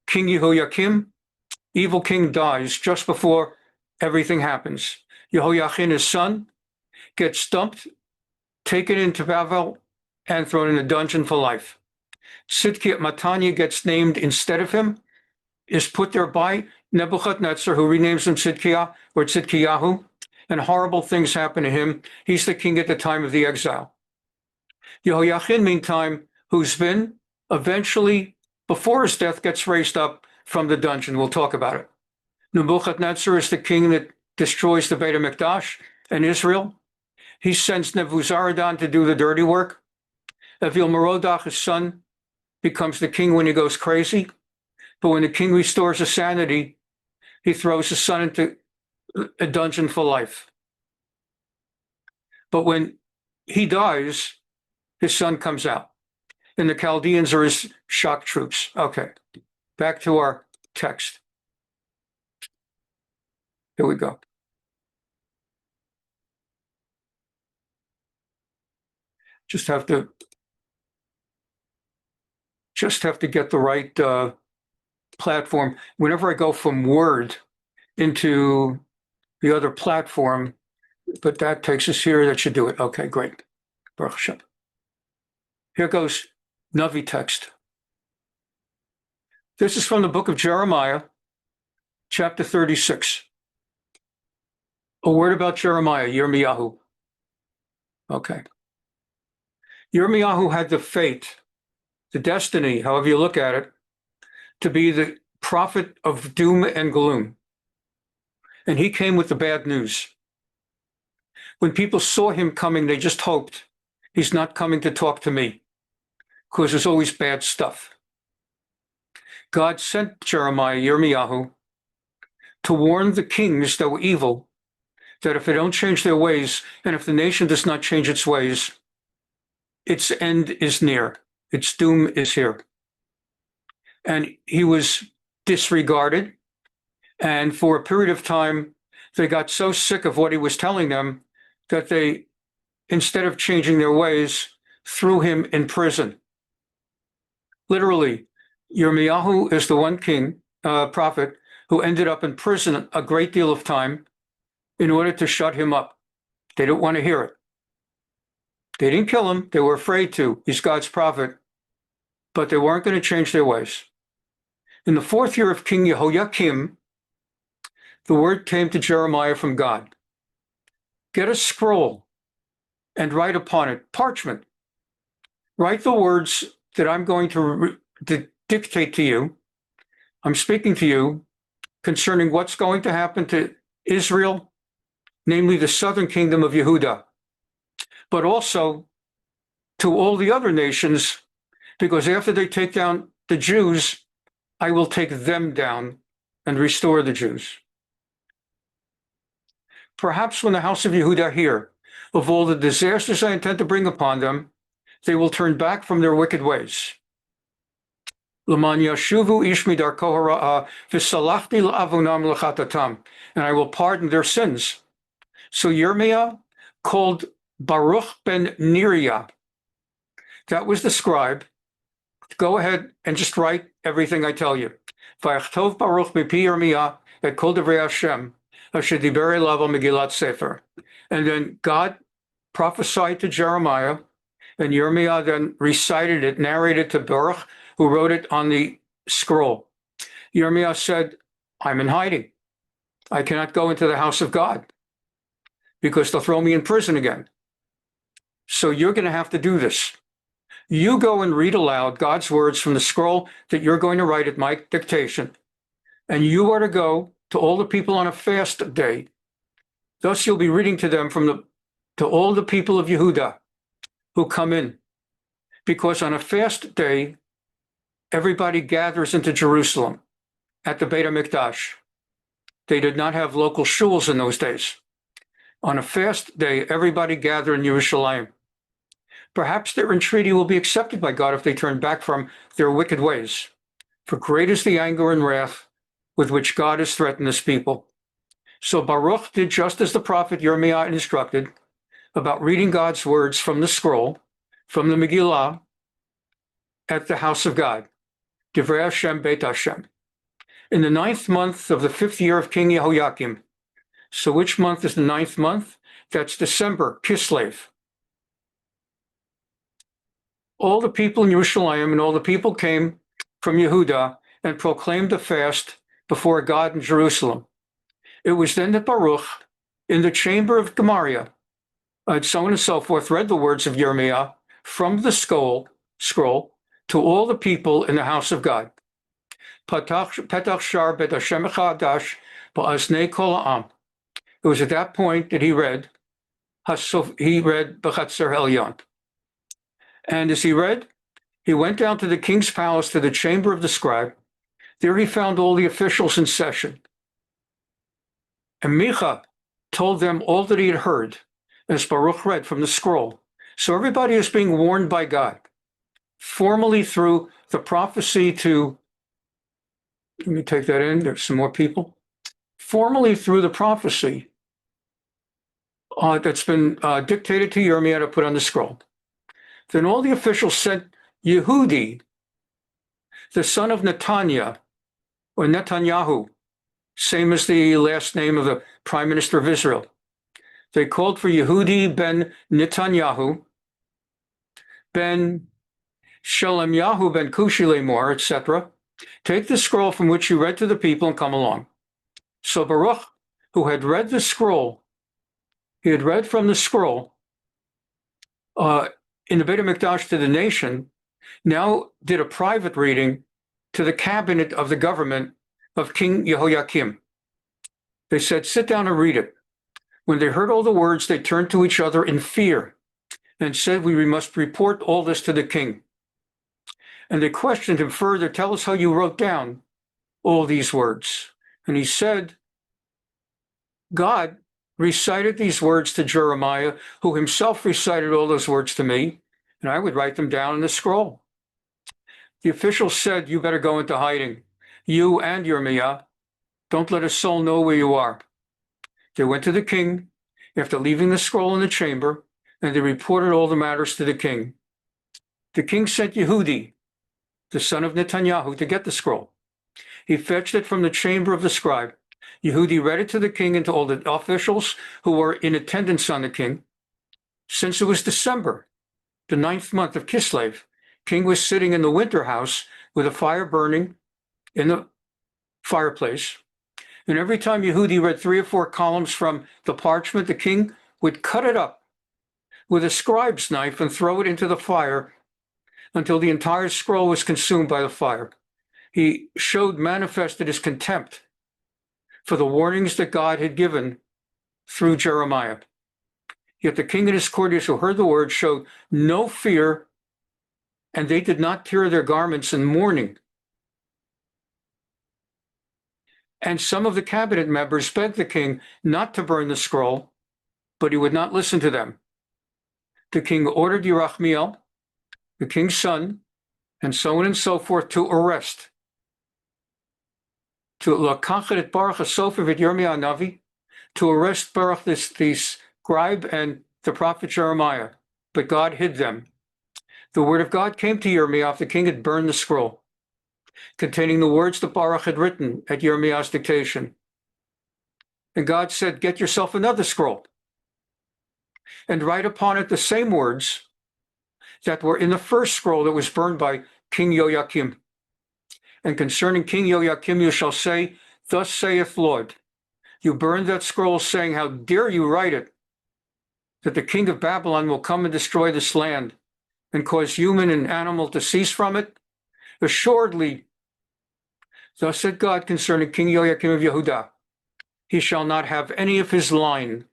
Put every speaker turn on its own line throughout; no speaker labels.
King Yehoiakim, evil king, dies just before everything happens. Yehoiachin, his son, gets stumped, taken into Babel, and thrown in a dungeon for life. Tzidkiah Matanya gets named instead of him, is put there by Nebuchadnezzar, who renames him Tzidkiah or Tzidkiyahu, and horrible things happen to him. He's the king at the time of the exile. Yehoiachin, meantime, who's been eventually, before his death, gets raised up from the dungeon. We'll talk about it. Nebuchadnezzar is the king that destroys the Bein HaMikdash and Israel. He sends Nebuzaradan to do the dirty work. Evil Merodach, his son, becomes the king when he goes crazy. But when the king restores his sanity, he throws his son into a dungeon for life. But when he dies, his son comes out. And the Chaldeans are his shock troops. Okay, back to our text. Here we go. Just have to get the right platform. Whenever I go from Word into the other platform, but that takes us here. That should do it. Okay, great. Baruch Hashem. Here goes Navi text. This is from the book of Jeremiah, chapter 36. A word about Jeremiah, Yirmiyahu. Okay. Yirmiyahu had the fate, the destiny, however you look at it, to be the prophet of doom and gloom. And he came with the bad news. When people saw him coming, they just hoped he's not coming to talk to me, because there's always bad stuff. God sent Jeremiah, Yirmiyahu, to warn the kings that were evil, that if they don't change their ways, and if the nation does not change its ways, its end is near, its doom is here. And he was disregarded, and for a period of time, they got so sick of what he was telling them that they, instead of changing their ways, threw him in prison. Literally, Yirmiyahu is the one prophet, who ended up in prison a great deal of time in order to shut him up. They didn't want to hear it. They didn't kill him. They were afraid to. He's God's prophet. But they weren't going to change their ways. In the 4th year of King Yehoiakim, the word came to Jeremiah from God. Get a scroll and write upon it, parchment. Write the words that I'm going to dictate to you. I'm speaking to you concerning what's going to happen to Israel, namely the southern kingdom of Yehudah, but also to all the other nations, because after they take down the Jews, I will take them down and restore the Jews. Perhaps when the house of Yehudah hear of all the disasters I intend to bring upon them, they will turn back from their wicked ways. L'man yashuvu ish midarko hara'ah v'salachti l'avonam l'chatatam, and I will pardon their sins. So Yirmiah called Baruch ben Neriah, that was the scribe. Go ahead and just write everything I tell you. V'yachtov Baruch mipi Yirmiah et kol divrei Hashem asher diber elav al Megillat Sefer. And then God prophesied to Jeremiah, and Yirmiah then recited it, narrated to Baruch, who wrote it on the scroll. Yirmiah said, I'm in hiding. I cannot go into the house of God because they'll throw me in prison again. So you're going to have to do this. You go and read aloud God's words from the scroll that you're going to write at my dictation. And you are to go to all the people on a fast day. Thus you'll be reading to them to all the people of Yehudah who come in. Because on a fast day, everybody gathers into Jerusalem at the Bein HaMikdash. They did not have local shuls in those days. On a fast day, everybody gathered in Yerushalayim. Perhaps their entreaty will be accepted by God if they turn back from their wicked ways. For great is the anger and wrath with which God has threatened this people. So Baruch did just as the prophet Yirmiah instructed about reading God's words from the scroll, from the Megillah, at the house of God. Divrei Hashem Beit Hashem. in the 9th month of the 5th year of King Yehoiakim. So which month is the 9th month? That's December, Kislev. All the people in Yerushalayim and all the people came from Yehuda and proclaimed a fast before God in Jerusalem. It was then that Baruch, in the chamber of Gemariah, and so on and so forth, read the words of Yirmiyah from the scroll to all the people in the house of God. Petach shar bet Hashem chadash ba'aznei kol ha'am. It was at that point that he read B'chatzer Elyon. And as he read, he went down to the king's palace, to the chamber of the scribe. There he found all the officials in session. And Micha told them all that he had heard, as Baruch read from the scroll. So everybody is being warned by God, formally through the prophecy to, let me take that in, there's some more people. Formally through the prophecy that's been dictated to Yirmiyah to put on the scroll. Then all the officials sent Yehudi, the son of Netanyah, or Netanyahu, same as the last name of the prime minister of Israel. They called for Yehudi ben Netanyahu, ben Shelemyahu ben Kushi Lemor, etc. Take the scroll from which you read to the people and come along. So Baruch, who had read the scroll, he had read from the scroll in the Beit HaMikdash to the nation, now did a private reading to the cabinet of the government of King Yehoiakim. They said, sit down and read it. When they heard all the words, they turned to each other in fear and said, we must report all this to the king. And they questioned him further, tell us how you wrote down all these words. And he said, God recited these words to Jeremiah, who himself recited all those words to me, and I would write them down in the scroll. The officials said, you better go into hiding, you and Yirmiyah. Don't let a soul know where you are. They went to the king after leaving the scroll in the chamber, and they reported all the matters to the king. The king sent Yehudi, the son of Netanyahu, to get the scroll. He fetched it from the chamber of the scribe. Yehudi read it to the king and to all the officials who were in attendance on the king. Since it was December, the 9th month of Kislev, king was sitting in the winter house with a fire burning in the fireplace. And every time Yehudi read 3 or 4 columns from the parchment, the king would cut it up with a scribe's knife and throw it into the fire until the entire scroll was consumed by the fire. He manifested his contempt for the warnings that God had given through Jeremiah. Yet the king and his courtiers who heard the word showed no fear, and they did not tear their garments in mourning. And some of the cabinet members begged the king not to burn the scroll, but he would not listen to them. The king ordered Yerachmiel, the king's son, and so on and so forth, to arrest, to lakachet Baruch HaSofer et Yirmiyah Navi, to arrest Baruch the scribe and the prophet Jeremiah, but God hid them. The word of God came to Yirmiyah after the king had burned the scroll, containing the words that Baruch had written at Yirmiyah's dictation. And God said, get yourself another scroll and write upon it the same words that were in the first scroll that was burned by King Yehoiakim. And concerning King Yehoiakim, you shall say, thus saith Lord, you burned that scroll, saying, how dare you write it, that the king of Babylon will come and destroy this land and cause human and animal to cease from it? Assuredly, thus said God concerning King Yehoiakim of Yehudah, he shall not have any of his line,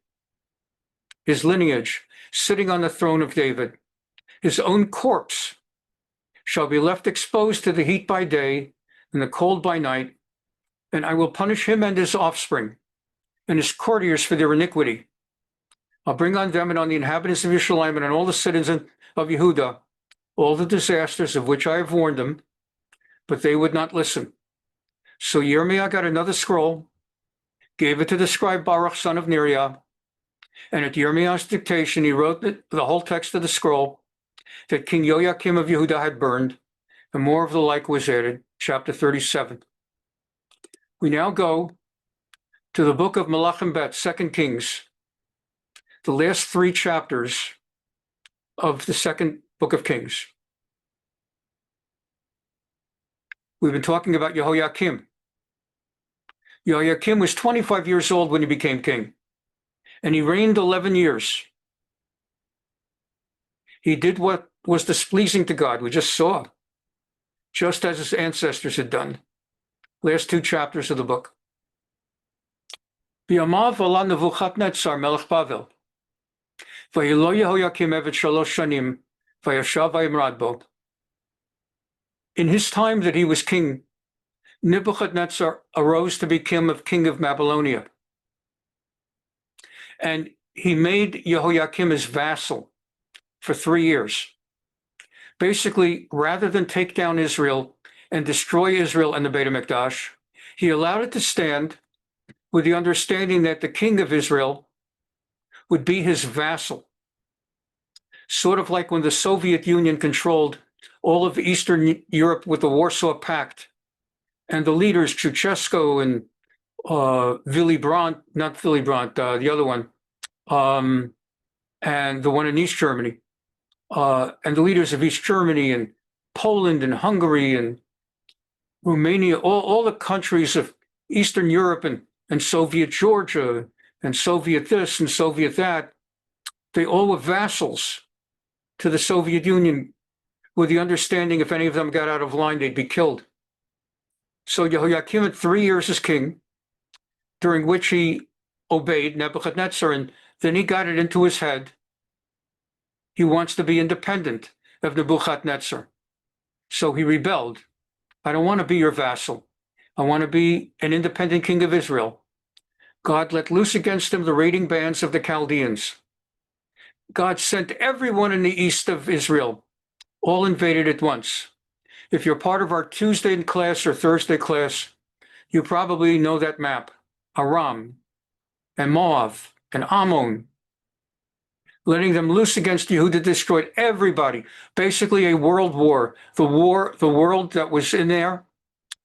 his lineage, sitting on the throne of David. His own corpse shall be left exposed to the heat by day and the cold by night, and I will punish him and his offspring and his courtiers for their iniquity. I'll bring on them and on the inhabitants of Yerushalayim and on all the citizens of Yehudah all the disasters of which I have warned them, but they would not listen. So Yirmiyah got another scroll, gave it to the scribe Baruch, son of Neriah, and at Yirmiyah's dictation he wrote the whole text of the scroll that King Yehoiakim of Yehudah had burned, and more of the like was added. Chapter 37. We now go to the book of Melachim Bet, 2 Kings, the last 3 chapters of the second book of Kings. We've been talking about Yehoiakim. Yehoiakim was 25 years old when he became king, and he reigned 11 years. He did what was displeasing to God. We just saw, just as his ancestors had done. Last 2 chapters of the book. B'yamav ala Nebuchadnezzar melech Bavel, vayilo Yehoiakim evet 3 shanim, vayashav vayimrad bo. In his time that he was king, Nebuchadnezzar arose to be king of Babylonia. And he made Yehoiakim his vassal for 3 years. Basically, rather than take down Israel and destroy Israel and the Beit HaMikdash, he allowed it to stand with the understanding that the king of Israel would be his vassal. Sort of like when the Soviet Union controlled all of Eastern Europe with the Warsaw Pact, and the leaders, Ceausescu and Willy Brandt, not Willy Brandt, the other one, and the one in East Germany, and the leaders of East Germany and Poland and Hungary and Romania, all the countries of Eastern Europe and Soviet Georgia and Soviet this and Soviet that, they all were vassals to the Soviet Union with the understanding if any of them got out of line, they'd be killed. So Yehoiakim had 3 years as king, during which he obeyed Nebuchadnezzar, and then he got it into his head he wants to be independent of Nebuchadnezzar. So he rebelled. I don't want to be your vassal. I want to be an independent king of Israel. God let loose against him the raiding bands of the Chaldeans. God sent everyone in the east of Israel, all invaded at once. If you're part of our Tuesday class or Thursday class, you probably know that map. Aram and Moab and Ammon, letting them loose against Yehuda, destroyed everybody. Basically a world war. The world that was in there,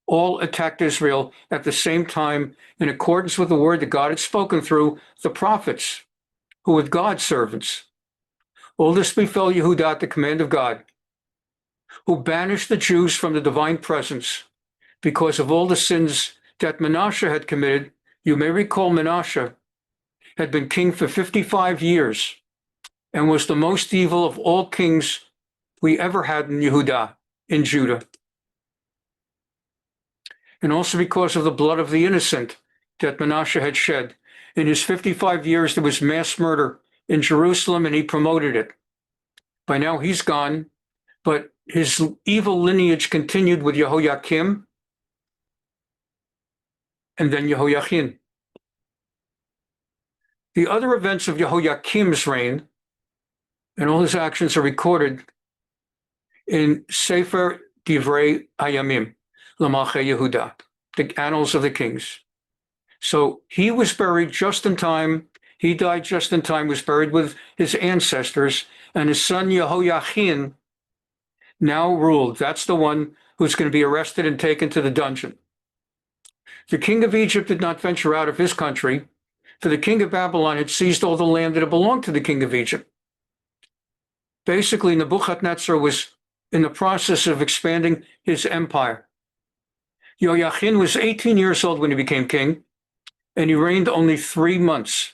all attacked Israel at the same time in accordance with the word that God had spoken through the prophets, who were God's servants. All this befell Yehuda at the command of God, who banished the Jews from the divine presence because of all the sins that Manasseh had committed. You may recall Manasseh had been king for 55 years and was the most evil of all kings we ever had in Yehuda, in Judah. And also because of the blood of the innocent that Manasseh had shed. In his 55 years, there was mass murder in Jerusalem, and he promoted it. By now, he's gone, but his evil lineage continued with Yehoiakim and then Yehoiachin. The other events of Yehoiakim's reign and all his actions are recorded in Sefer Divrei Hayamim, L'Malchei Yehuda, the Annals of the Kings. So he was buried just in time. He died just in time, was buried with his ancestors, and his son Yehoiachin now ruled. That's the one who's going to be arrested and taken to the dungeon. The king of Egypt did not venture out of his country, for the king of Babylon had seized all the land that had belonged to the king of Egypt. Basically, Nebuchadnezzar was in the process of expanding his empire. Yehoiachin was 18 years old when he became king, and he reigned only 3 months.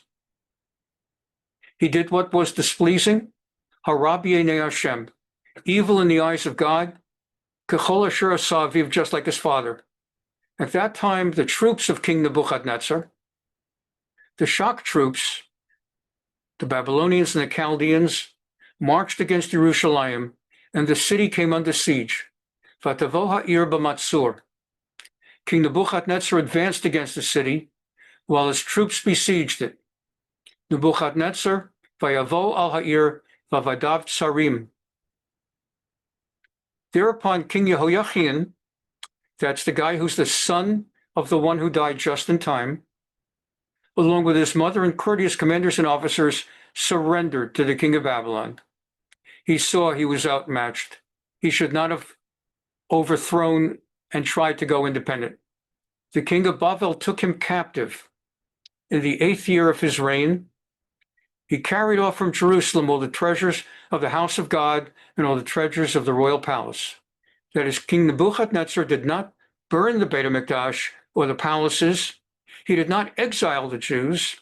He did what was displeasing, hara b'yeinei Hashem, evil in the eyes of God, kechol asher asa aviv, just like his father. At that time, the troops of King Nebuchadnezzar, the shock troops, the Babylonians and the Chaldeans, marched against Jerusalem, and the city came under siege. Vatavo ha'ir b'matzur. King Nebuchadnezzar advanced against the city, while his troops besieged it. Nebuchadnezzar, vayavo al ha'ir, vavadav tsarim. Thereupon King Yehoiachin, that's the guy who's the son of the one who died just in time, along with his mother and courteous commanders and officers, surrendered to the king of Babylon. He saw he was outmatched. He should not have overthrown and tried to go independent. the king of Bavel took him captive in the 8th year of his reign. He carried off from Jerusalem all the treasures of the house of God and all the treasures of the royal palace. That is, King Nebuchadnezzar did not burn the Beit HaMikdash or the palaces. He did not exile the Jews,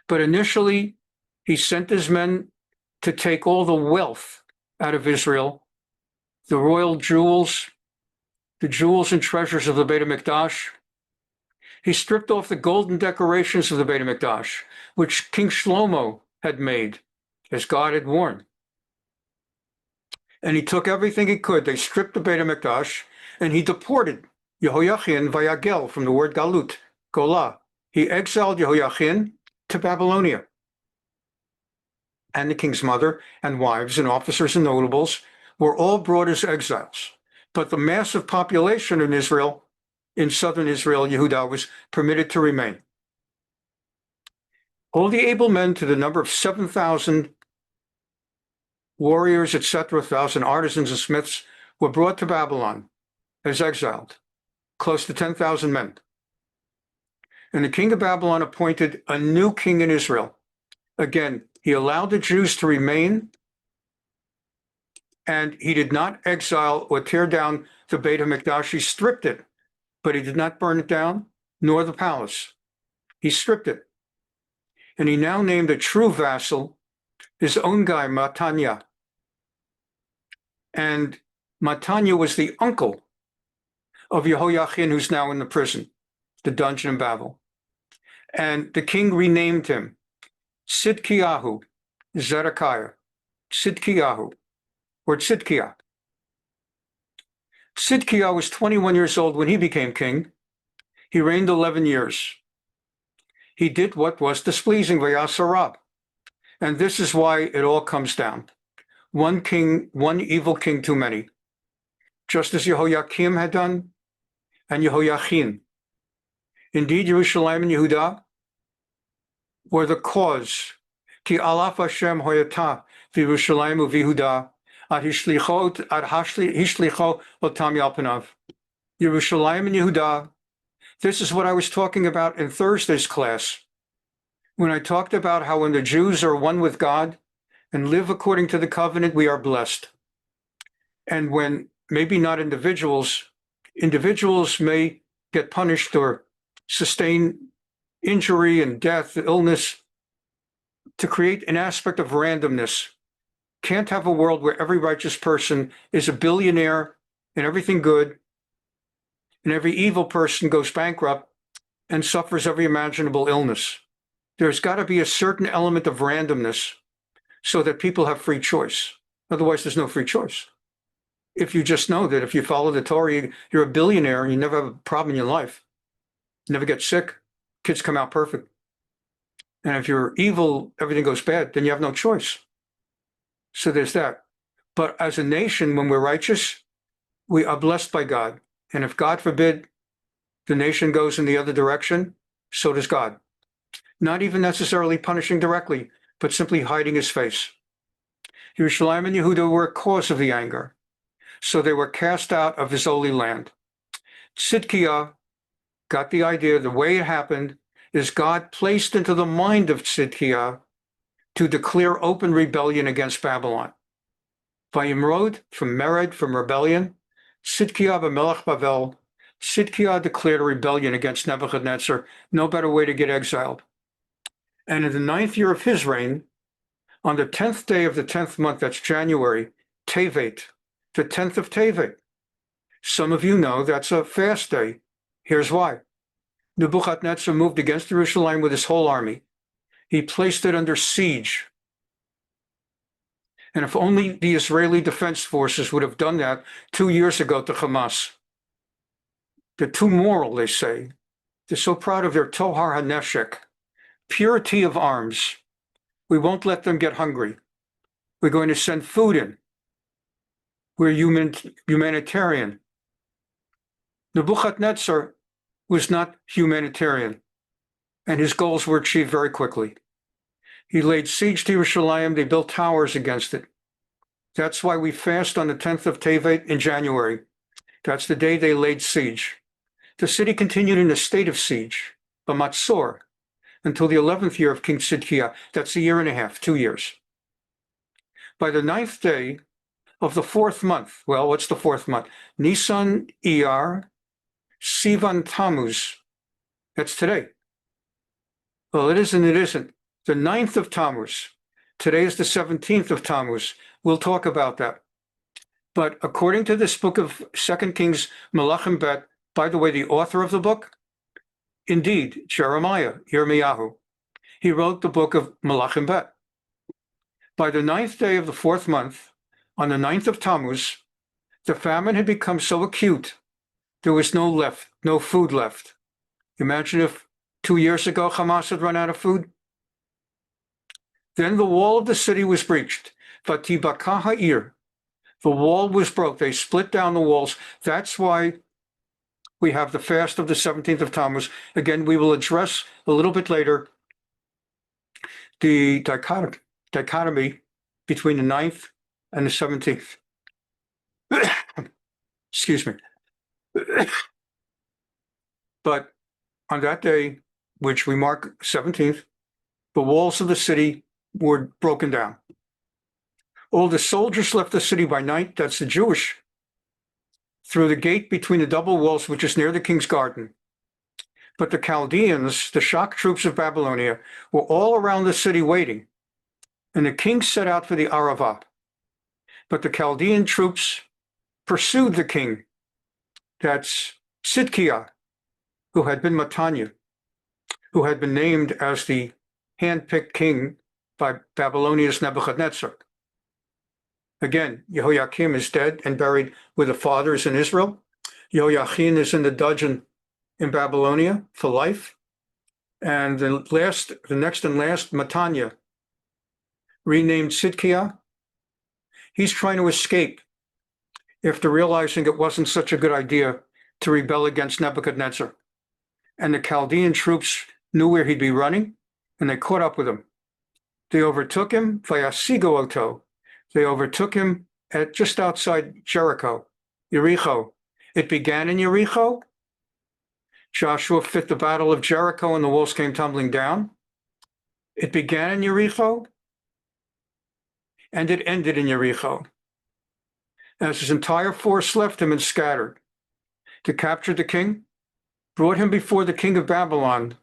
but initially he sent his men to take all the wealth out of Israel, the royal jewels, the jewels and treasures of the Beit HaMikdash. He stripped off the golden decorations of the Beit HaMikdash, which King Shlomo had made, as God had warned. And he took everything he could. They stripped the Beit HaMikdash, and he deported Yehoiachin vayagel, from the word galut, golah. He exiled Yehoiachin to Babylonia. And the king's mother and wives and officers and notables were all brought as exiles. But the massive population in Israel, in southern Israel, Yehudah, was permitted to remain. All the able men, to the number of 7,000 warriors, etc., 1,000 artisans and smiths, were brought to Babylon as exiled, close to 10,000 men. And the king of Babylon appointed a new king in Israel. Again, he allowed the Jews to remain, and he did not exile or tear down the Beit HaMikdash. He stripped it, but he did not burn it down, nor the palace. He stripped it. And he now named a true vassal, his own guy, Matanya. And Matanya was the uncle of Yehoiachin, who's now in the prison, the dungeon in Babel. And the king renamed him Tzidkiyahu, Zedekiah, Tzidkiyahu, or Tzidkiah. Tzidkiah was 21 years old when he became king. He reigned 11 years. He did what was displeasing, Vayasarab. And this is why it all comes down. One king, one evil king too many. Just as Yehoiakim had done, and Yehoiachin. Indeed, Yerushalayim and Yehudah were the cause. Ki alaf Hashem hoyata v'Yerushalayim u'v'Yehudah ad hishlicho otam yalpanav. Yerushalayim and Yehudah. This is what I was talking about in Thursday's class, when I talked about how when the Jews are one with God and live according to the covenant, we are blessed. And when maybe not individuals may get punished or sustain injury and death, illness, to create an aspect of randomness. Can't have a world where every righteous person is a billionaire and everything good, and every evil person goes bankrupt and suffers every imaginable illness. There's got to be a certain element of randomness so that people have free choice. Otherwise, there's no free choice. If you just know that if you follow the Torah, you're a billionaire and you never have a problem in your life, you never get sick, kids come out perfect. And if you're evil, everything goes bad, then you have no choice. So there's that. But as a nation, when we're righteous, we are blessed by God. And if God forbid the nation goes in the other direction, so does God. Not even necessarily punishing directly, but simply hiding his face. Yerushalayim and Yehudah were a cause of the anger, so they were cast out of his holy land. Tzidkiah got the idea. The way it happened is God placed into the mind of Tzidkiah to declare open rebellion against Babylon. Vayimrod, from mered, from rebellion, Tzidkiah b'melech Bavel, Tzidkiah declared a rebellion against Nebuchadnezzar, no better way to get exiled. And in the 9th year of his reign, on the 10th day of the 10th month, that's January, Tevet, the 10th of Tevet. Some of you know that's a fast day. Here's why. Nebuchadnezzar moved against Jerusalem with his whole army. He placed it under siege. And if only the Israeli Defense Forces would have done that 2 years ago to Hamas. They're too moral, they say. They're so proud of their Tohar HaNeshek, purity of arms. We won't let them get hungry. We're going to send food in. We're humanitarian. Nebuchadnezzar was not humanitarian, and his goals were achieved very quickly. He laid siege to Yerushalayim. They built towers against it. That's why we fast on the 10th of Tevet in January. That's the day they laid siege. The city continued in a state of siege, b'matzor, until the 11th year of King Sidkiah. That's a year and a half, 2 years. By the 9th day of the 4th month, well, what's the 4th month? Nisan, Iyar, Sivan, Tamuz. That's today. Well, it isn't, it isn't. The 9th of Tammuz. Today is the 17th of Tammuz. We'll talk about that. But according to this book of 2 Kings, Melachim Bet, by the way, the author of the book, indeed, Jeremiah, Yirmiyahu, he wrote the book of Melachim Bet. By the 9th day of the 4th month, on the 9th of Tammuz, the famine had become so acute, there was no food left. Imagine if 2 years ago Hamas had run out of food. Then the wall of the city was breached. Vatibaka ha'ir. The wall was broke. They split down the walls. That's why we have the fast of the 17th of Tammuz. Again, we will address a little bit later the dichotomy between the 9th and the 17th. Excuse me. But on that day, which we mark 17th, the walls of the city were broken down. All the soldiers left the city by night, that's the Jewish, through the gate between the double walls, which is near the king's garden. But the Chaldeans, the shock troops of Babylonia, were all around the city waiting, and the king set out for the Arava. But the Chaldean troops pursued the king, that's Sidkiah, who had been Matanya, who had been named as the hand-picked king by Babylonia's Nebuchadnezzar. Again, Jehoiakim is dead and buried with the fathers in Israel. Jehoiachin is in the dungeon in Babylonia for life. And the next and last, Matanya, renamed Sidkiah, he's trying to escape after realizing it wasn't such a good idea to rebel against Nebuchadnezzar. And the Chaldean troops knew where he'd be running, and they caught up with him. They overtook him, Vayasigo Oto. They overtook him at just outside Jericho, Yericho. It began in Yericho. Joshua fit the battle of Jericho and the walls came tumbling down. It began in Yericho and it ended in Yericho. As his entire force left him and scattered, they captured the king, brought him before the king of Babylon,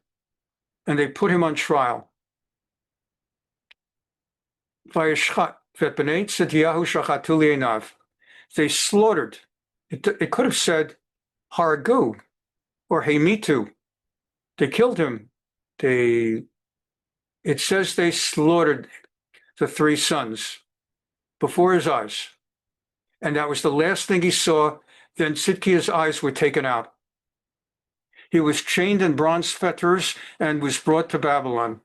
and they put him on trial. Vayishchat. They slaughtered. It could have said Haragu or Hemitu. They killed him. It says they slaughtered the 3 sons before his eyes. And that was the last thing he saw. Then Sidkiah's eyes were taken out. He was chained in bronze fetters and was brought to Babylon.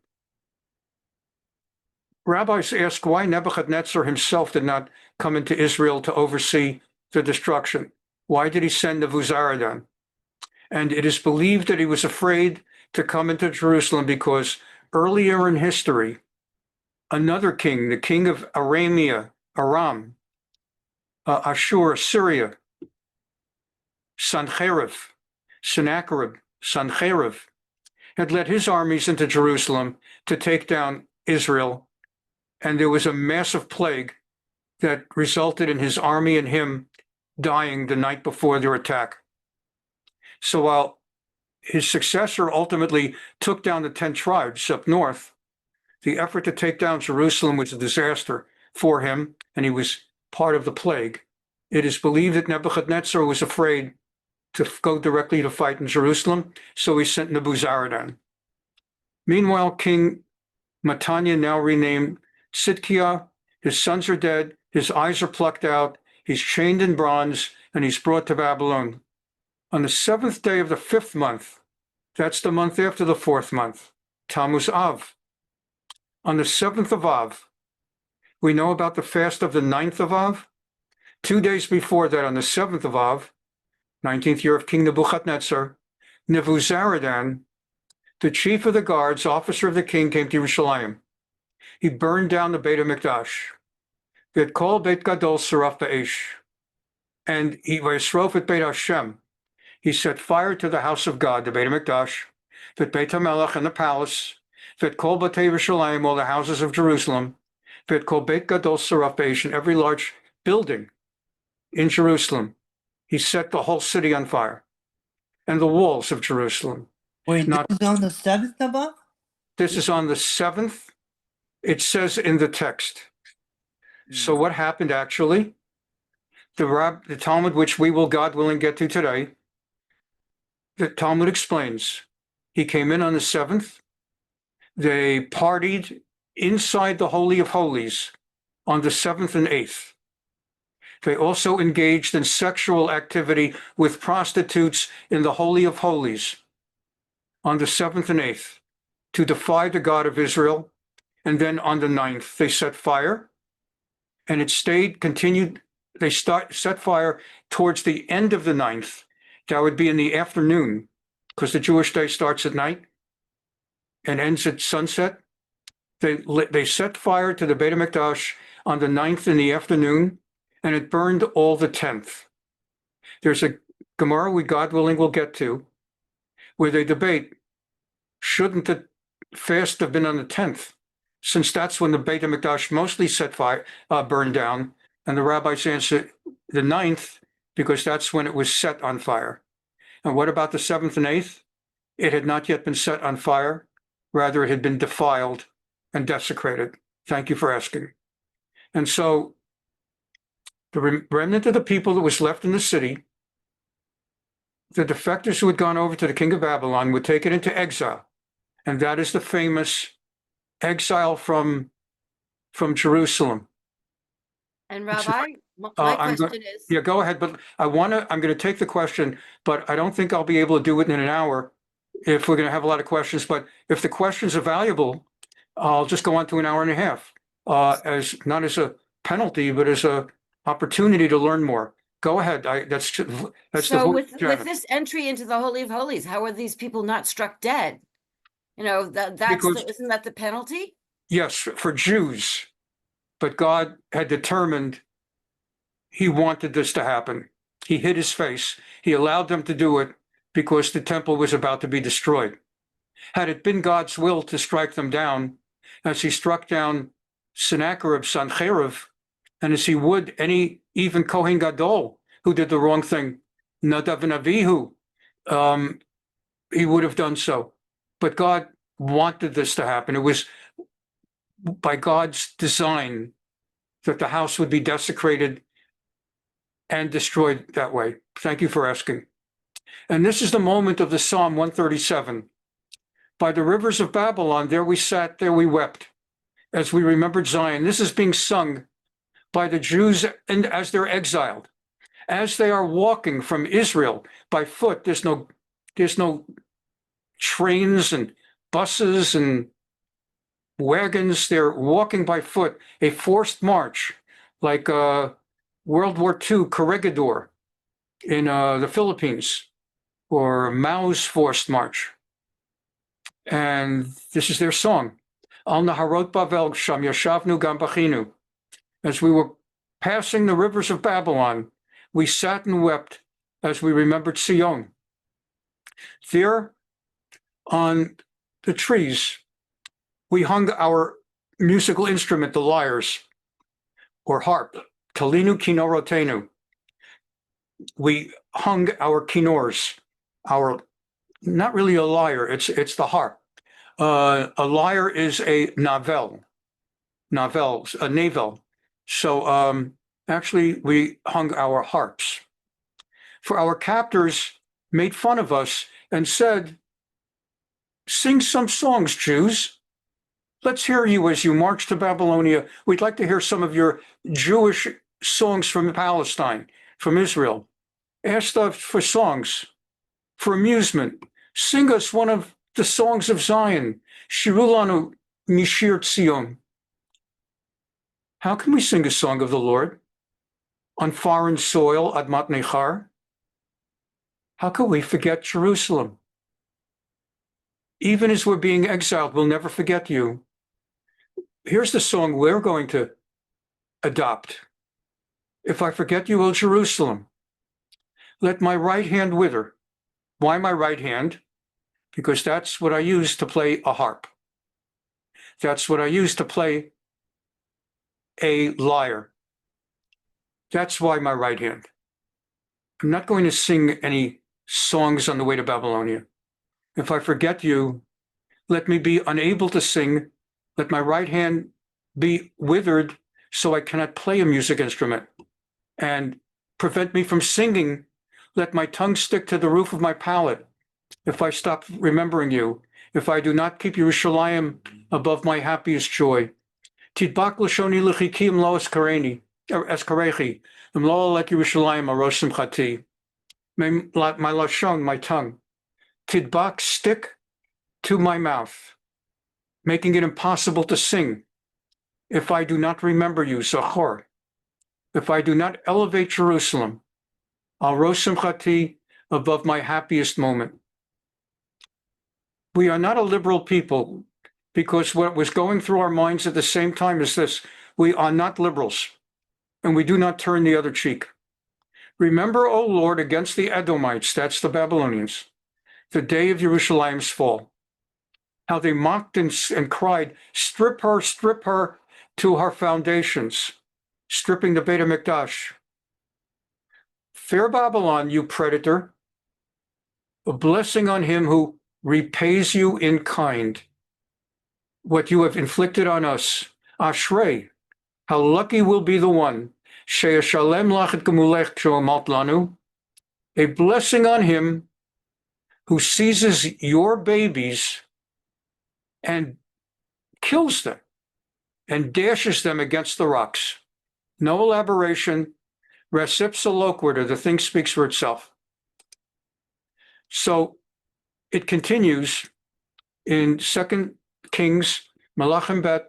Rabbis ask why Nebuchadnezzar himself did not come into Israel to oversee the destruction. Why did he send Nebuzaradan? And it is believed that he was afraid to come into Jerusalem because earlier in history, another king, the king of Aram, Ashur, Syria, Sennacherib, had led his armies into Jerusalem to take down Israel. And there was a massive plague that resulted in his army and him dying the night before their attack. So while his successor ultimately took down the 10 tribes up north, the effort to take down Jerusalem was a disaster for him, and he was part of the plague. It is believed that Nebuchadnezzar was afraid to go directly to fight in Jerusalem, so he sent Nebuzaradan. Meanwhile, King Matanya, now renamed Sidkiah, his sons are dead, his eyes are plucked out, he's chained in bronze, and he's brought to Babylon. On the 7th day of the 5th month, that's the month after the 4th month, Tammuz Av. On the 7th of Av, we know about the fast of the 9th of Av. 2 days before that, on the 7th of Av, 19th year of King Nebuchadnezzar, Nebuzaradan, the chief of the guards, officer of the king, came to Yerushalayim. He burned down the Beit HaMikdash. V'et kol Beit Gadol saraf ba'esh. And he v'yisrof et Beit Hashem. He set fire to the house of God, the Beit HaMikdash, Vet Beit HaMelech and the palace, Vet Kol Batei Yerushalayim, all the houses of Jerusalem, Vet Kol Beit Gadol Saraf Beishan, every large building in Jerusalem. He set the whole city on fire, and the walls of Jerusalem.
Wait,
Not-
this is on the seventh above?
This is on the 7th. It says in the text. So what happened actually? The Talmud, which we will, God willing, get to today, the Talmud explains. He came in on the 7th. They partied inside the Holy of Holies on the 7th and 8th. They also engaged in sexual activity with prostitutes in the Holy of Holies on the 7th and 8th to defy the God of Israel. And then on the 9th, they set fire, and it continued. They set fire towards the end of the 9th. That would be in the afternoon, because the Jewish day starts at night and ends at sunset. They set fire to the Beit HaMikdash on the 9th in the afternoon, and it burned all the 10th. There's a Gemara we, God willing, will get to, where they debate, shouldn't the fast have been on the 10th? Since that's when the Beit HaMikdash mostly burned down, and the rabbis answer the 9th, because that's when it was set on fire. And what about the 7th and 8th? It had not yet been set on fire. Rather, it had been defiled and desecrated. Thank you for asking. And so the remnant of the people that was left in the city, the defectors who had gone over to the king of Babylon, would take it into exile. And that is the famous exile from Jerusalem.
And Rabbi, my
I'm
question is,
Yeah, go ahead, but I'm going to take the question, but I don't think I'll be able to do it in an hour if we're going to have a lot of questions. But if the questions are valuable, I'll just go on to an hour and a half, as not as a penalty, but as a opportunity to learn more. Go ahead. That's
so
the
with this entry into the Holy of Holies, how are these people not struck dead? You know, isn't that the penalty?
Yes, for Jews, but God had determined he wanted this to happen. He hid his face. He allowed them to do it because the temple was about to be destroyed. Had it been God's will to strike them down, as he struck down Sennacherib, Sancherib, and as he would even Kohen Gadol, who did the wrong thing, Nadav and Avihu, he would have done so. But God wanted this to happen. It was by God's design that the house would be desecrated and destroyed that way. Thank you for asking. And this is the moment of the Psalm 137. By the rivers of Babylon, there we sat, there we wept, as we remembered Zion. This is being sung by the Jews and as they're exiled. As they are walking from Israel by foot, there's no trains and buses and wagons. They're walking by foot, a forced march, like World War II corregidor in the Philippines, or Mao's forced march. And this is their song. Al Naharot Bavel Sham Yashavnu Gam Bachinu. As we were passing the rivers of Babylon, we sat and wept as we remembered Sion. There on the trees, we hung our musical instrument, the lyres, or harp, Talinu Kinorotenu. We hung our kinors, not really a lyre, it's the harp. A lyre is a navel, a navel. So actually, we hung our harps. For our captors made fun of us and said, "Sing some songs, Jews. Let's hear you as you march to Babylonia. We'd like to hear some of your Jewish songs from Palestine, from Israel. Ask us for songs, for amusement. Sing us one of the songs of Zion, Shirulanu Mishir Tzion." How can we sing a song of the Lord on foreign soil, Admat Nechar? How can we forget Jerusalem? Even as we're being exiled, we'll never forget you. Here's the song we're going to adopt. If I forget you, O Jerusalem, let my right hand wither, Why my right hand? Because that's what I use to play a harp. That's what I use to play a lyre. That's why my right hand. I'm not going to sing any songs on the way to Babylonia. If I forget you, let me be unable to sing. Let my right hand be withered so I cannot play a music instrument. And prevent me from singing. Let my tongue stick to the roof of my palate. If I stop remembering you, if I do not keep Yerushalayim above my happiest joy. Tidbak l'shoni l'chikim lo eskarechi, lo let Yerushalayim arosh simchati. My lashon, my tongue. Tidbak, stick to my mouth, making it impossible to sing. If I do not remember you, Zachor, if I do not elevate Jerusalem, al rosh simchati, above my happiest moment. We are not a liberal people because what was going through our minds at the same time is this: we are not liberals, and we do not turn the other cheek. Remember, O Lord, against the Edomites, that's the Babylonians, the day of Yerushalayim's fall, how they mocked and cried, strip her to her foundations, stripping the Beit HaMikdash. Fair Babylon, you predator, a blessing on him who repays you in kind what you have inflicted on us. Ashrei, how lucky will be the one. Sheyashalem lachet gemulech she'amalt lanu, a blessing on him who seizes your babies and kills them and dashes them against the rocks. No elaboration. Recipsa loquitur, the thing speaks for itself. So it continues in 2 Kings, Malachim Bet,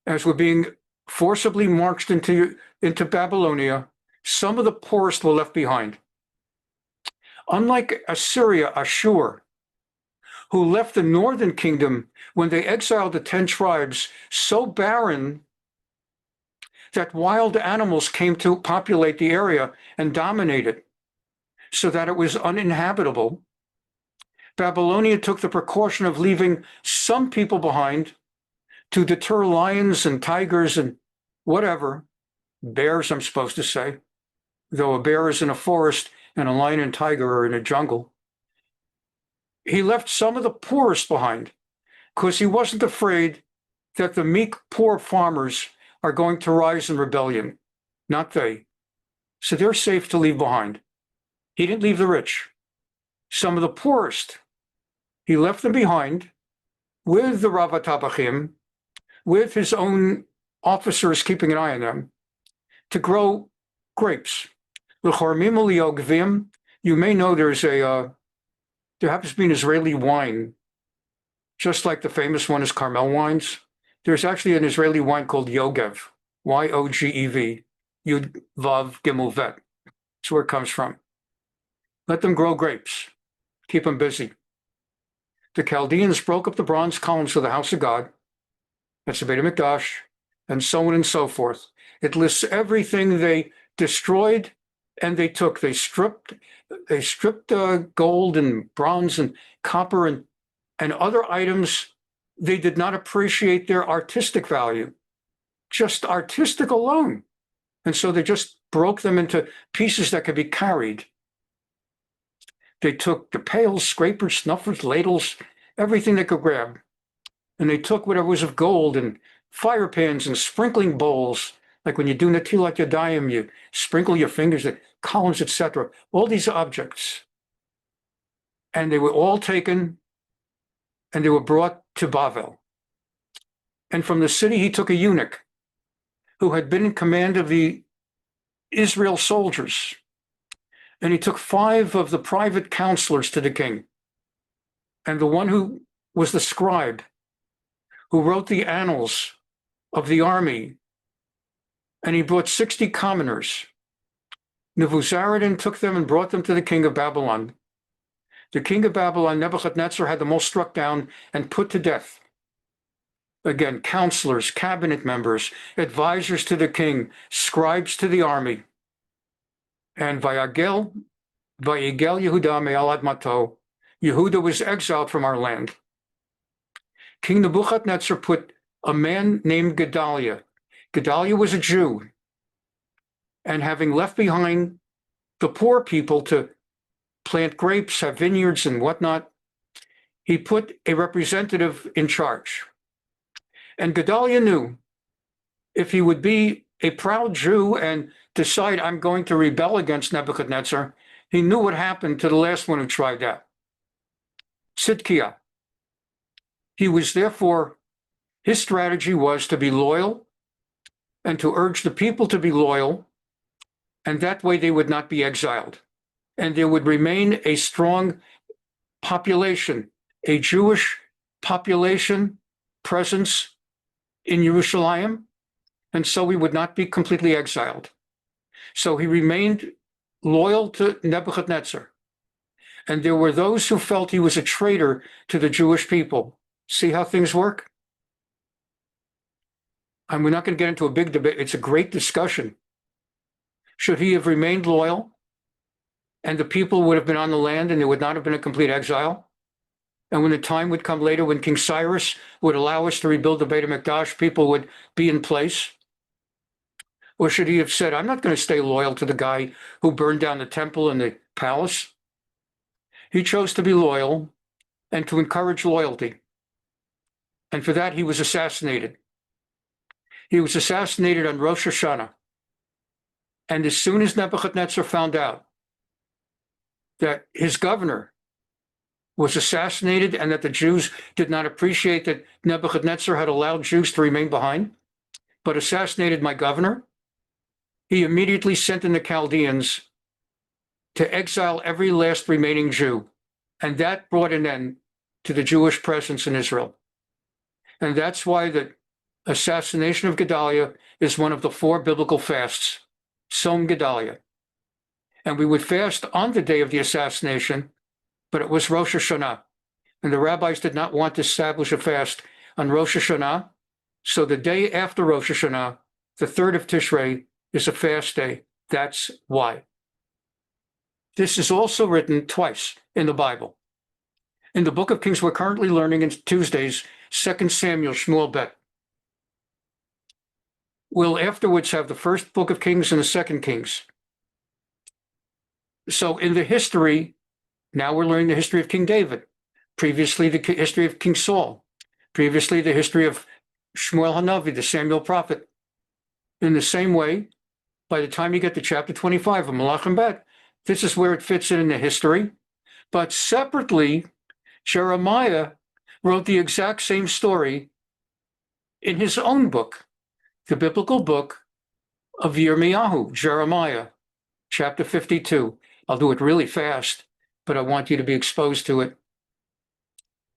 as we're being forcibly marched into Babylonia, some of the poorest were left behind. Unlike Assyria, Ashur, who left the northern kingdom when they exiled the 10 tribes, so barren that wild animals came to populate the area and dominate it, so that it was uninhabitable. Babylonia took the precaution of leaving some people behind to deter lions and tigers and whatever, bears, I'm supposed to say, though a bear is in a forest and a lion and tiger are in a jungle. He left some of the poorest behind because he wasn't afraid that the meek, poor farmers are going to rise in rebellion, not they. So they're safe to leave behind. He didn't leave the rich. Some of the poorest, he left them behind with the Rav Tabachim, with his own officers keeping an eye on them, to grow grapes. You may know there happens to be an Israeli wine, just like the famous one is Carmel wines. There's actually an Israeli wine called Yogev, Y-O-G-E-V, Yud Vav Gimel Vet. That's where it comes from. Let them grow grapes. Keep them busy. The Chaldeans broke up the bronze columns of the house of God. That's the Beit HaMikdash, and so on and so forth. It lists everything they destroyed and they took. They stripped gold and bronze and copper and other items. They did not appreciate their artistic value, just artistic alone. And so they just broke them into pieces that could be carried. They took the pails, scrapers, snuffers, ladles, everything they could grab. And they took whatever was of gold and fire pans and sprinkling bowls, like when you do Natilat Yadayim, you sprinkle your fingers, the columns, etc. All these objects. And they were all taken and they were brought to Bavel. And from the city, he took a eunuch who had been in command of the Israel soldiers. And he took 5 of the private counselors to the king. And the one who was the scribe, who wrote the annals of the army. And he brought 60 commoners. Nebuzaradan took them and brought them to the king of Babylon. The king of Babylon, Nebuchadnezzar, had them all struck down and put to death. Again, counselors, cabinet members, advisors to the king, scribes to the army. And Vayagel Vayigel Yehuda me'al admato. Yehuda was exiled from our land. King Nebuchadnezzar put a man named Gedaliah. Gedaliah was a Jew, and having left behind the poor people to plant grapes, have vineyards and whatnot, he put a representative in charge. And Gedaliah knew if he would be a proud Jew and decide, I'm going to rebel against Nebuchadnezzar, he knew what happened to the last one who tried that, Tzidkiah. He was therefore, his strategy was to be loyal and to urge the people to be loyal, and that way they would not be exiled. And there would remain a strong population, a Jewish population presence in Jerusalem, and so we would not be completely exiled. So he remained loyal to Nebuchadnezzar. And there were those who felt he was a traitor to the Jewish people. See how things work? And we're not going to get into a big debate. It's a great discussion. Should he have remained loyal and the people would have been on the land and there would not have been a complete exile? And when the time would come later when King Cyrus would allow us to rebuild the Beit HaMikdash, people would be in place? Or should he have said, I'm not going to stay loyal to the guy who burned down the temple and the palace? He chose to be loyal and to encourage loyalty. And for that, he was assassinated. He was assassinated on Rosh Hashanah. And as soon as Nebuchadnezzar found out that his governor was assassinated and that the Jews did not appreciate that Nebuchadnezzar had allowed Jews to remain behind, but assassinated my governor, he immediately sent in the Chaldeans to exile every last remaining Jew. And that brought an end to the Jewish presence in Israel. And that's why the assassination of Gedaliah is one of the 4 biblical fasts, Tzom Gedaliah. And we would fast on the day of the assassination, but it was Rosh Hashanah. And the rabbis did not want to establish a fast on Rosh Hashanah. So the day after Rosh Hashanah, the 3rd of Tishrei, is a fast day. That's why. This is also written twice in the Bible. In the book of Kings, we're currently learning in Tuesdays, 2 Samuel, Shmuel Bet. We'll afterwards have the first book of Kings and the 2nd Kings. So in the history, now we're learning the history of King David, previously the history of King Saul, previously the history of Shmuel Hanavi, the Samuel prophet. In the same way, by the time you get to chapter 25 of Malachim Bet, this is where it fits in the history. But separately, Jeremiah wrote the exact same story in his own book, the biblical book of Yirmiyahu, Jeremiah, chapter 52. I'll do it really fast, but I want you to be exposed to it.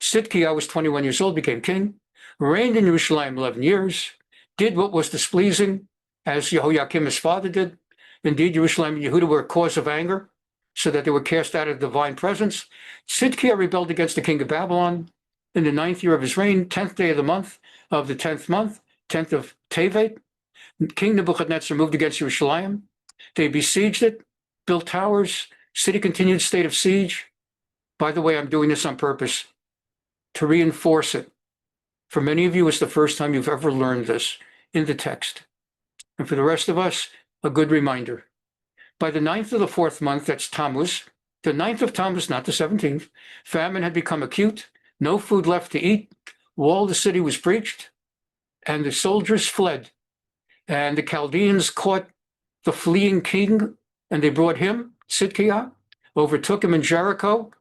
Tzidkiah was 21 years old, became king, reigned in Jerusalem 11 years, did what was displeasing, as Jehoiakim, his father, did. Indeed, Jerusalem and Yehuda were a cause of anger, so that they were cast out of divine presence. Tzidkiah rebelled against the king of Babylon in the 9th year of his reign, 10th day of the month, of the 10th month, 10th of Tevet. King Nebuchadnezzar moved against Jerusalem. They besieged it, built towers, city continued state of siege. By the way, I'm doing this on purpose to reinforce it. For many of you, it's the first time you've ever learned this in the text. And for the rest of us, a good reminder. By the 9th of the 4th month, that's Tamuz, the 9th of Tamuz, not the 17th, famine had become acute, no food left to eat, wall of the city was breached, and the soldiers fled. And the Chaldeans caught the fleeing king, and they brought him, Tzidkiah, overtook him in Jericho,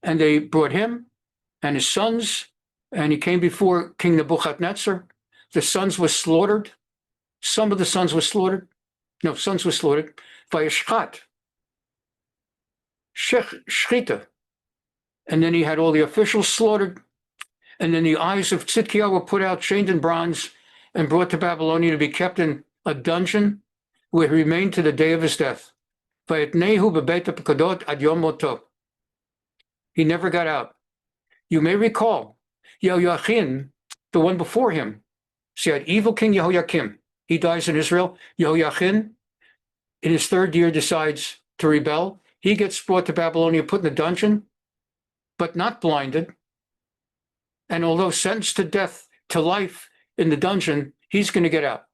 and they brought him and his sons, and he came before King Nebuchadnezzar. The sons were slaughtered. Some of the sons were slaughtered. No, sons were slaughtered. Vayishchat. Shchita. And then he had all the officials slaughtered. And then the eyes of Tzidkiah were put out, chained in bronze, and brought to Babylonia to be kept in a dungeon where he remained to the day of his death. Vayetnehu bebeit hapekadot ad yom moto. He never got out. You may recall Yehoiachin, the one before him. So you had evil king Jehoiakim. He dies in Israel. Yehoiachin, in his 3rd year, decides to rebel. he gets brought to Babylonia, put in a dungeon, but not blinded. And although sentenced to death, to life in the dungeon, he's going to get out.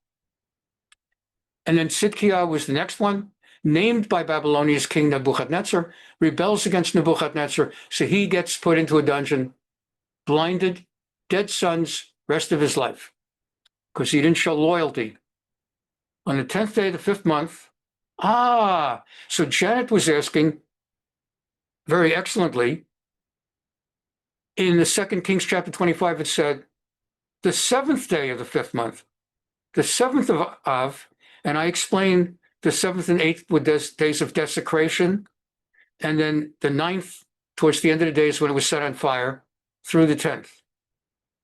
And then Sidkiah was the next one, named by Babylonia's king Nebuchadnezzar, rebels against Nebuchadnezzar, so he gets put into a dungeon, blinded, dead sons, rest of his life, because he didn't show loyalty. On the 10th day of the 5th month, so Janet was asking very excellently, in the 2 Kings chapter 25, it said, the 7th day of the 5th month, the 7th of Av, and I explained the 7th and 8th were days of desecration, and then the 9th, towards the end of the days when it was set on fire, through the 10th.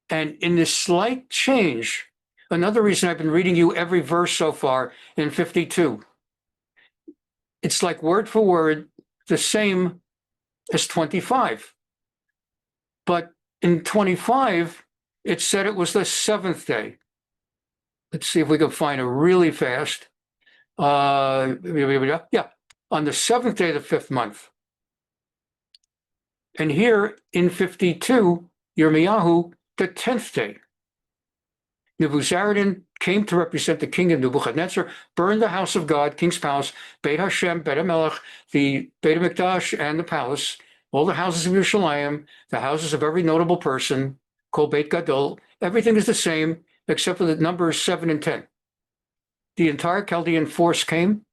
And in this slight change, another reason I've been reading you every verse so far in 52, it's like word for word the same as 25. But in 25, it said it was the 7th day. Let's see if we can find it really fast. Yeah, on the 7th day of the 5th month. And here in 52, Yirmiyahu, the 10th day. Nebuzaradan came to represent the king of Nebuchadnezzar, burned the house of God, king's palace, Beit Hashem, Beit HaMelech, the Beit HaMikdash, and the palace, all the houses of Yerushalayim, the houses of every notable person, called Beit Gadol. Everything is the same, except for the numbers 7 and 10. The entire Chaldean force came.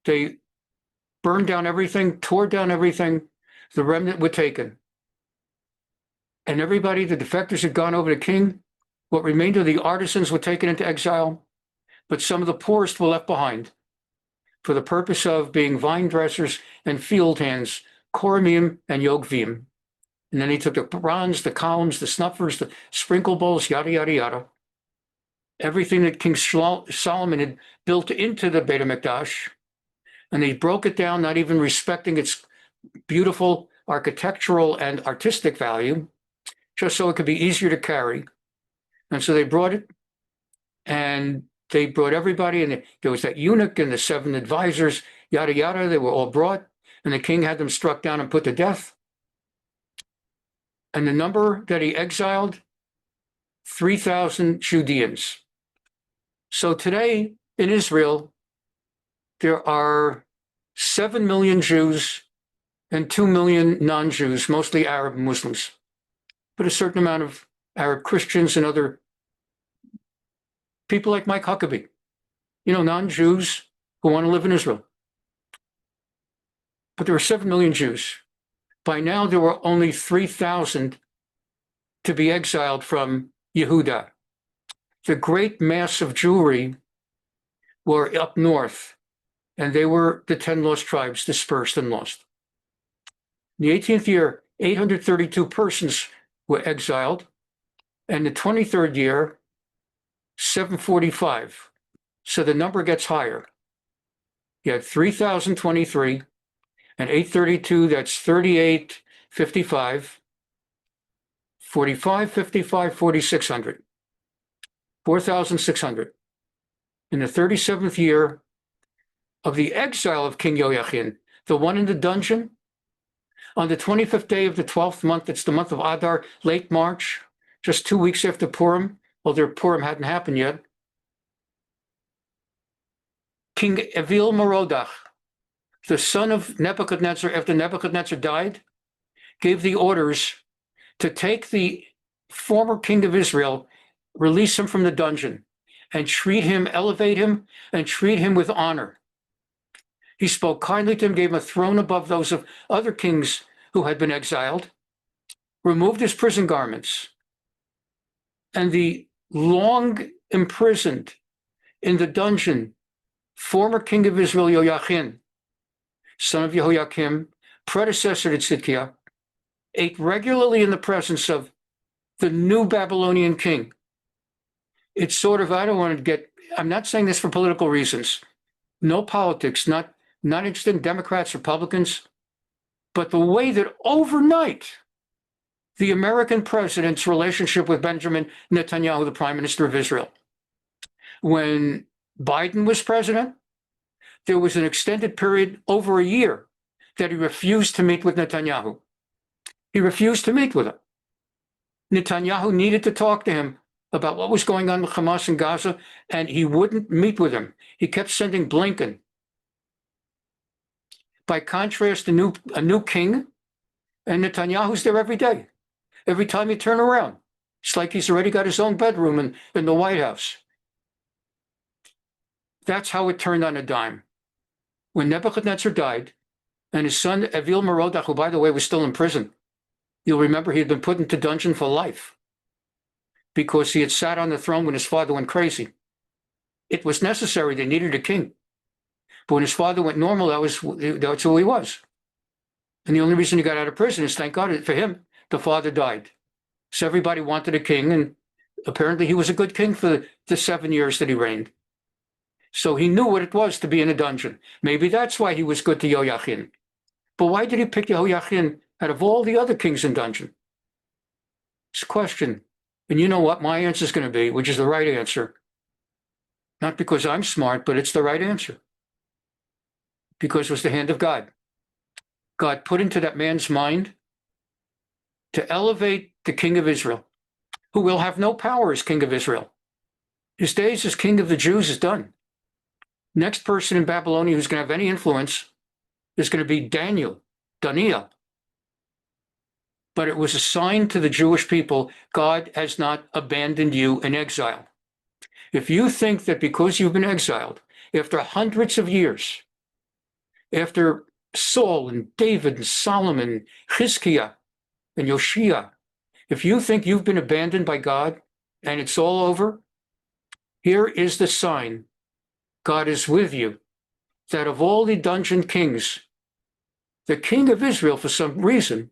They burned down everything, tore down everything. The remnant were taken. And everybody, the defectors had gone over to king. What remained of the artisans were taken into exile, but some of the poorest were left behind for the purpose of being vine dressers and field hands, kormim and yogvim. And then he took the bronze, the columns, the snuffers, the sprinkle bowls, yada, yada, yada. Everything that King Solomon had built into the Beit HaMikdash, and they broke it down, not even respecting its beautiful architectural and artistic value, just so it could be easier to carry. And so they brought it, and they brought everybody, and there was that eunuch and the 7 advisors, yada, yada. They were all brought, and the king had them struck down and put to death. And the number that he exiled, 3,000 Judeans. So today in Israel, there are 7 million Jews and 2 million non-Jews, mostly Arab Muslims, but a certain amount of Arab Christians and other people like Mike Huckabee, non-Jews who want to live in Israel. But there are 7 million Jews. By now, there were only 3,000 to be exiled from Yehuda. The great mass of Jewry were up north, and they were the 10 lost tribes dispersed and lost. In the 18th year, 832 persons were exiled, and the 23rd year, 745. So the number gets higher. You had 3,023 and 832, that's 38, 55, 45, 55, 4,600. 4,600. In the 37th year of the exile of King Yoachim, the one in the dungeon, on the 25th day of the 12th month, it's the month of Adar, late March, just 2 weeks after Purim, although Purim hadn't happened yet, King Evil Merodach, the son of Nebuchadnezzar, after Nebuchadnezzar died, gave the orders to take the former king of Israel, release him from the dungeon, and treat him, elevate him, and treat him with honor. He spoke kindly to him, gave him a throne above those of other kings who had been exiled, removed his prison garments, and the long imprisoned in the dungeon former king of Israel, Yoachim, son of Jehoiakim, predecessor to Tzidkiah, ate regularly in the presence of the new Babylonian king. It's sort of, I'm not saying this for political reasons. No politics, not interested in Democrats, Republicans, but the way that overnight the American president's relationship with Benjamin Netanyahu, the prime minister of Israel. When Biden was president, there was an extended period, over a year, that he refused to meet with Netanyahu. He refused to meet with him. Netanyahu needed to talk to him about what was going on with Hamas in Gaza, and he wouldn't meet with him. He kept sending Blinken. By contrast, a new king, and Netanyahu's there every day. Every time you turn around, it's like he's already got his own bedroom in the White House. That's how it turned on a dime. When Nebuchadnezzar died, and his son Evil Merodach, who, by the way, was still in prison, you'll remember he had been put into dungeon for life because he had sat on the throne when his father went crazy. It was necessary. They needed a king. But when his father went normal, that's who he was. And the only reason he got out of prison is, thank God for him, the father died. So everybody wanted a king, and apparently he was a good king for the 7 years that he reigned. So he knew what it was to be in a dungeon. Maybe that's why he was good to Yoyachin. But why did he pick Yehoiachin out of all the other kings in dungeon? It's a question. And you know what my answer is going to be, which is the right answer. Not because I'm smart, but it's the right answer. Because it was the hand of God. God put into that man's mind to elevate the king of Israel, who will have no power as king of Israel. His days as king of the Jews is done. Next person in Babylonia who's going to have any influence is going to be Daniel. But it was a sign to the Jewish people, God has not abandoned you in exile. If you think that because you've been exiled, after hundreds of years, after Saul and David and Solomon, Chizkiah and Yoshia, if you think you've been abandoned by God and it's all over, here is the sign. God is with you, that of all the dungeon kings, the king of Israel, for some reason,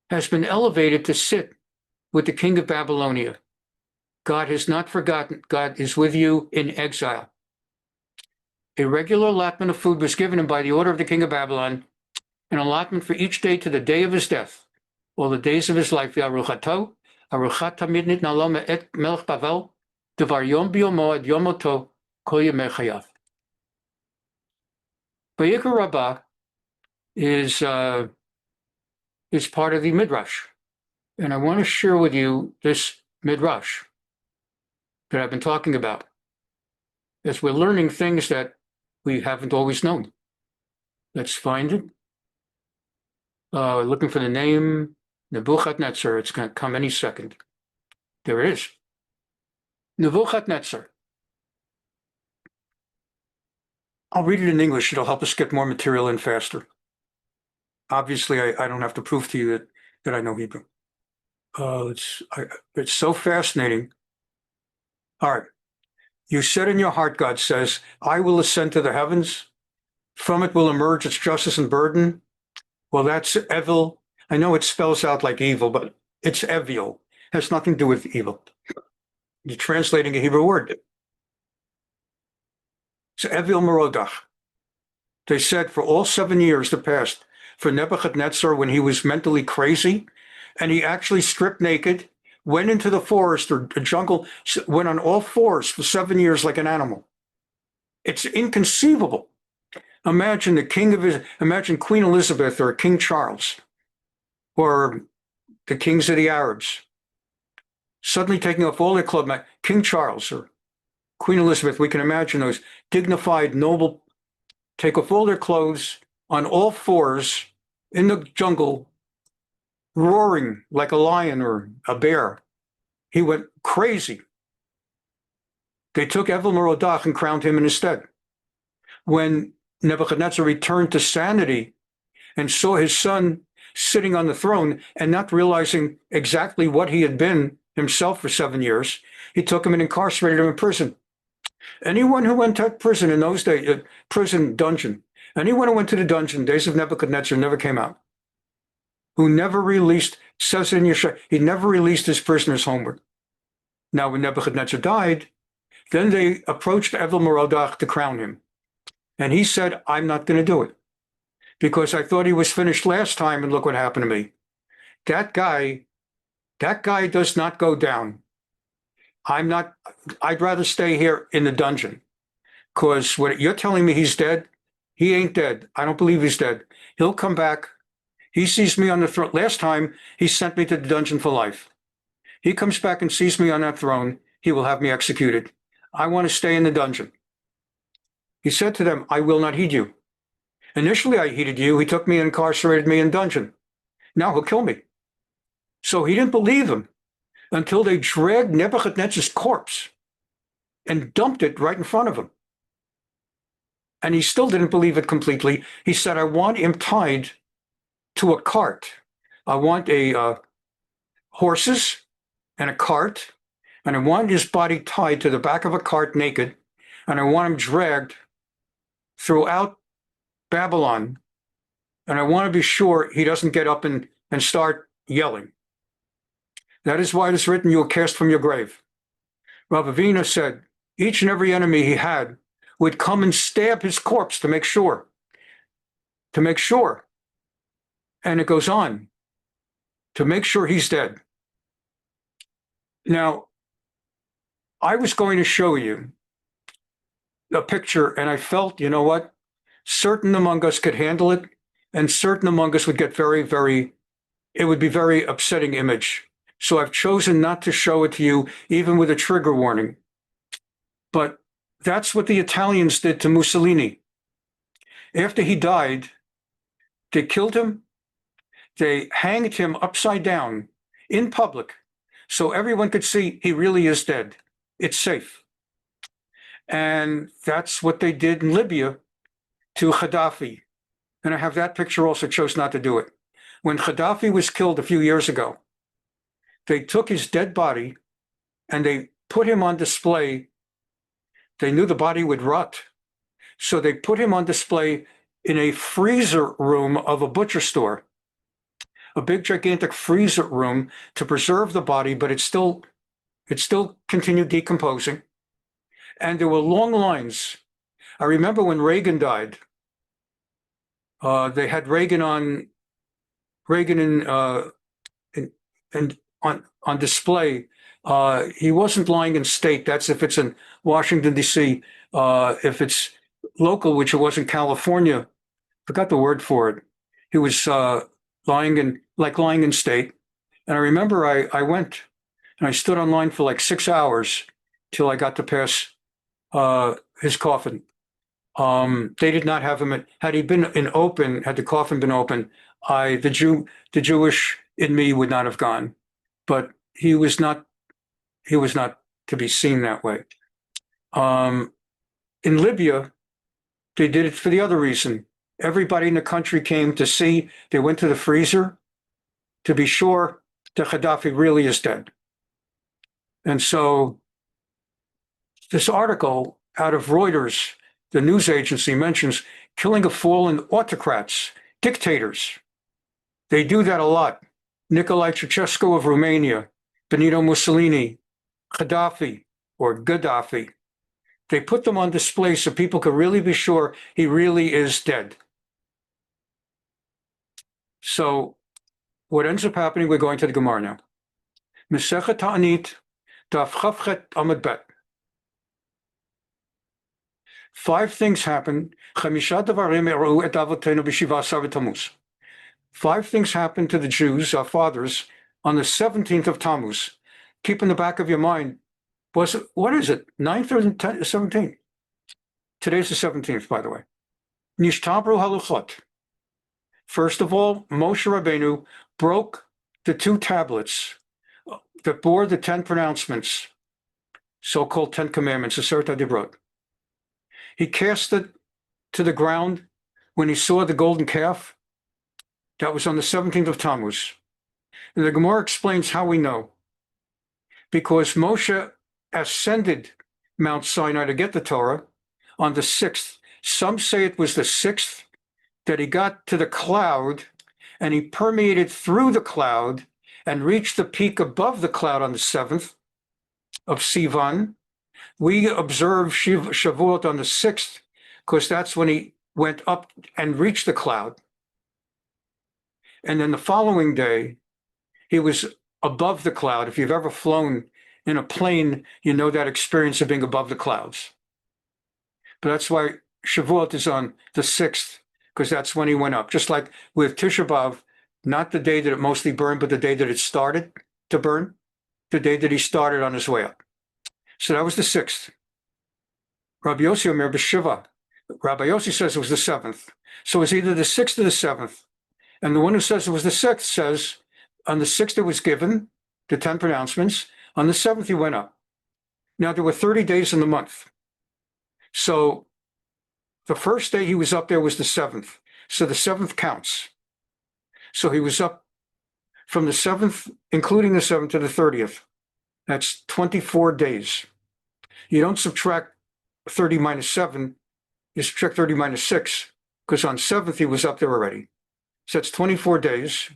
has been elevated to sit with the king of Babylonia. God has not forgotten. God is with you in exile. A regular allotment of food was given him by the order of the king of Babylon, an allotment for each day to the day of his death, all the days of his life. Aruchat tamid nitnalo me'et melech Bavel, devar yom biyomo ad yom moto kol yemei chayav. Vayikra Rabbah is part of the Midrash. And I want to share with you this Midrash that I've been talking about, as we're learning things that we haven't always known. Let's find it. Looking for the name, Nebuchadnezzar. It's going to come any second. There it is. Nebuchadnezzar. I'll read it in English. It'll help us get more material in faster. Obviously, I don't have to prove to you that I know Hebrew. It's so fascinating. All right. You said in your heart, God says, I will ascend to the heavens. From it will emerge its justice and burden. Well, that's evil. I know it spells out like evil, but it's evil. It has nothing to do with evil. You're translating a Hebrew word. It's evil merodach. They said for all 7 years that passed, for Nebuchadnezzar when he was mentally crazy, and he actually stripped naked, went into the forest or the jungle, went on all fours for 7 years like an animal. It's inconceivable. Imagine imagine Queen Elizabeth or King Charles or the kings of the Arabs suddenly taking off all their clothes. King Charles or Queen Elizabeth, we can imagine those dignified, noble, take off all their clothes on all fours in the jungle, roaring like a lion or a bear. He went crazy. They took Evil Merodach and crowned him in his stead. When Nebuchadnezzar returned to sanity and saw his son sitting on the throne and not realizing exactly what he had been himself for 7 years, he took him and incarcerated him in prison. Anyone who went to prison in those days, prison dungeon, anyone who went to the dungeon, days of Nebuchadnezzar, never came out. Who never released, says in Yeshua, he never released his prisoners homeward. Now, when Nebuchadnezzar died, then they approached Evil Merodach to crown him. And he said, I'm not going to do it because I thought he was finished last time, and look what happened to me. That guy does not go down. I'd rather stay here in the dungeon because what you're telling me he's dead, He ain't dead. I don't believe he's dead. He'll come back. He sees me on the throne. Last time, he sent me to the dungeon for life. He comes back and sees me on that throne. He will have me executed. I want to stay in the dungeon. He said to them, I will not heed you. Initially, I heeded you. He took me and incarcerated me in dungeon. Now he'll kill me. So he didn't believe him until they dragged Nebuchadnezzar's corpse and dumped it right in front of him. And he still didn't believe it completely. He said, I want him tied to a cart. I want horses and a cart, and I want his body tied to the back of a cart naked, and I want him dragged throughout Babylon, and I want to be sure he doesn't get up and start yelling. That is why it is written, you will cast from your grave. Rav Avinu said, each and every enemy he had would come and stab his corpse to make sure. And it goes on, to make sure he's dead. Now, I was going to show you a picture, and I felt, you know what? Certain among us could handle it, and certain among us would get it would be very upsetting image. So I've chosen not to show it to you, even with a trigger warning. But that's what the Italians did to Mussolini. After he died, they killed him. They hanged him upside down in public so everyone could see he really is dead. It's safe. And that's what they did in Libya to Gaddafi. And I have that picture also, chose not to do it. When Gaddafi was killed a few years ago, they took his dead body and they put him on display. They knew the body would rot. So they put him on display in a freezer room of a butcher store, a big gigantic freezer room to preserve the body, but it still continued decomposing. And there were long lines. I remember when Reagan died, they had Reagan on display. He wasn't lying in state. That's if it's in Washington, D.C. If it's local, which it was in California, forgot the word for it. He was lying in state. And I remember I went and I stood online for like 6 hours till I got to pass his coffin. They did not have him. Had he been had the coffin been open, the Jewish in me would not have gone. But he was not to be seen that way. In Libya, they did it for the other reason. Everybody in the country came to see. They went to the freezer to be sure that Gaddafi really is dead. And so this article out of Reuters, the news agency, mentions killing of fallen autocrats, dictators. They do that a lot. Nicolae Ceausescu of Romania, Benito Mussolini, Gaddafi. They put them on display so people could really be sure he really is dead. So what ends up happening, we're going to the Gemara now. Mesechet Taanit, Dov Fischer Amud Bet. 5 things happen. 5 things happened to the Jews, our fathers, on the 17th of Tamuz. Keep in the back of your mind, what is it, 9th or 17th? Today's the 17th, by the way. Nishtabru haluchot. First of all, Moshe Rabbeinu broke the 2 tablets that bore the 10 pronouncements, so-called 10 commandments, Aseret HaDibrot. He cast it to the ground when he saw the golden calf. That was on the 17th of Tammuz. And the Gemara explains how we know. Because Moshe ascended Mount Sinai to get the Torah on the 6th. Some say it was the 6th that he got to the cloud and he permeated through the cloud and reached the peak above the cloud on the 7th of Sivan. We observe Shavuot on the 6th because that's when he went up and reached the cloud. And then the following day, he was above the cloud. If you've ever flown in a plane, you know that experience of being above the clouds. But that's why Shavuot is on the 6th, because that's when he went up. Just like with Tisha B'Av, not the day that it mostly burned, but the day that it started to burn, the day that he started on his way up. So that was the 6th. Rabbi Yossi Omer b'Shiva. Rabbi Yossi says it was the 7th. So it's either the 6th or the 7th. And the one who says it was the 6th says on the 6th it was given, the 10 pronouncements. On the 7th he went up. Now there were 30 days in the month. So the first day he was up there was the 7th. So the 7th counts. So he was up from the 7th, including the 7th, to the 30th. That's 24 days. You don't subtract 30 minus 7, you subtract 30 minus 6, because on 7th he was up there already. So that's 24 days.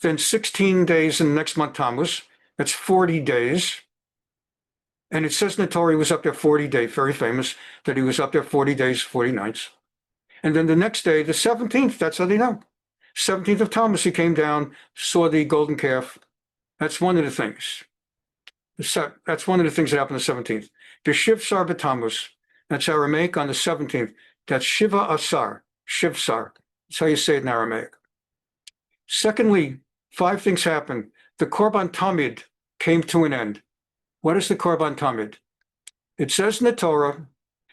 Then 16 days in the next month, Tamuz. That's 40 days. And it says in the Torah he was up there 40 days, very famous, that he was up there 40 days, 40 nights. And then the next day, the 17th, that's how they know. 17th of Tamuz, he came down, saw the golden calf. That's one of the things. That's one of the things that happened on the 17th. B'Shiv Sar b'Tamuz. That's Aramaic on the 17th. That's Shiva Asar, Shiv Sar. That's how you say it in Aramaic. Secondly, 5 things happened. The Korban Tamid came to an end. What is the Korban Tamid? It says in the Torah,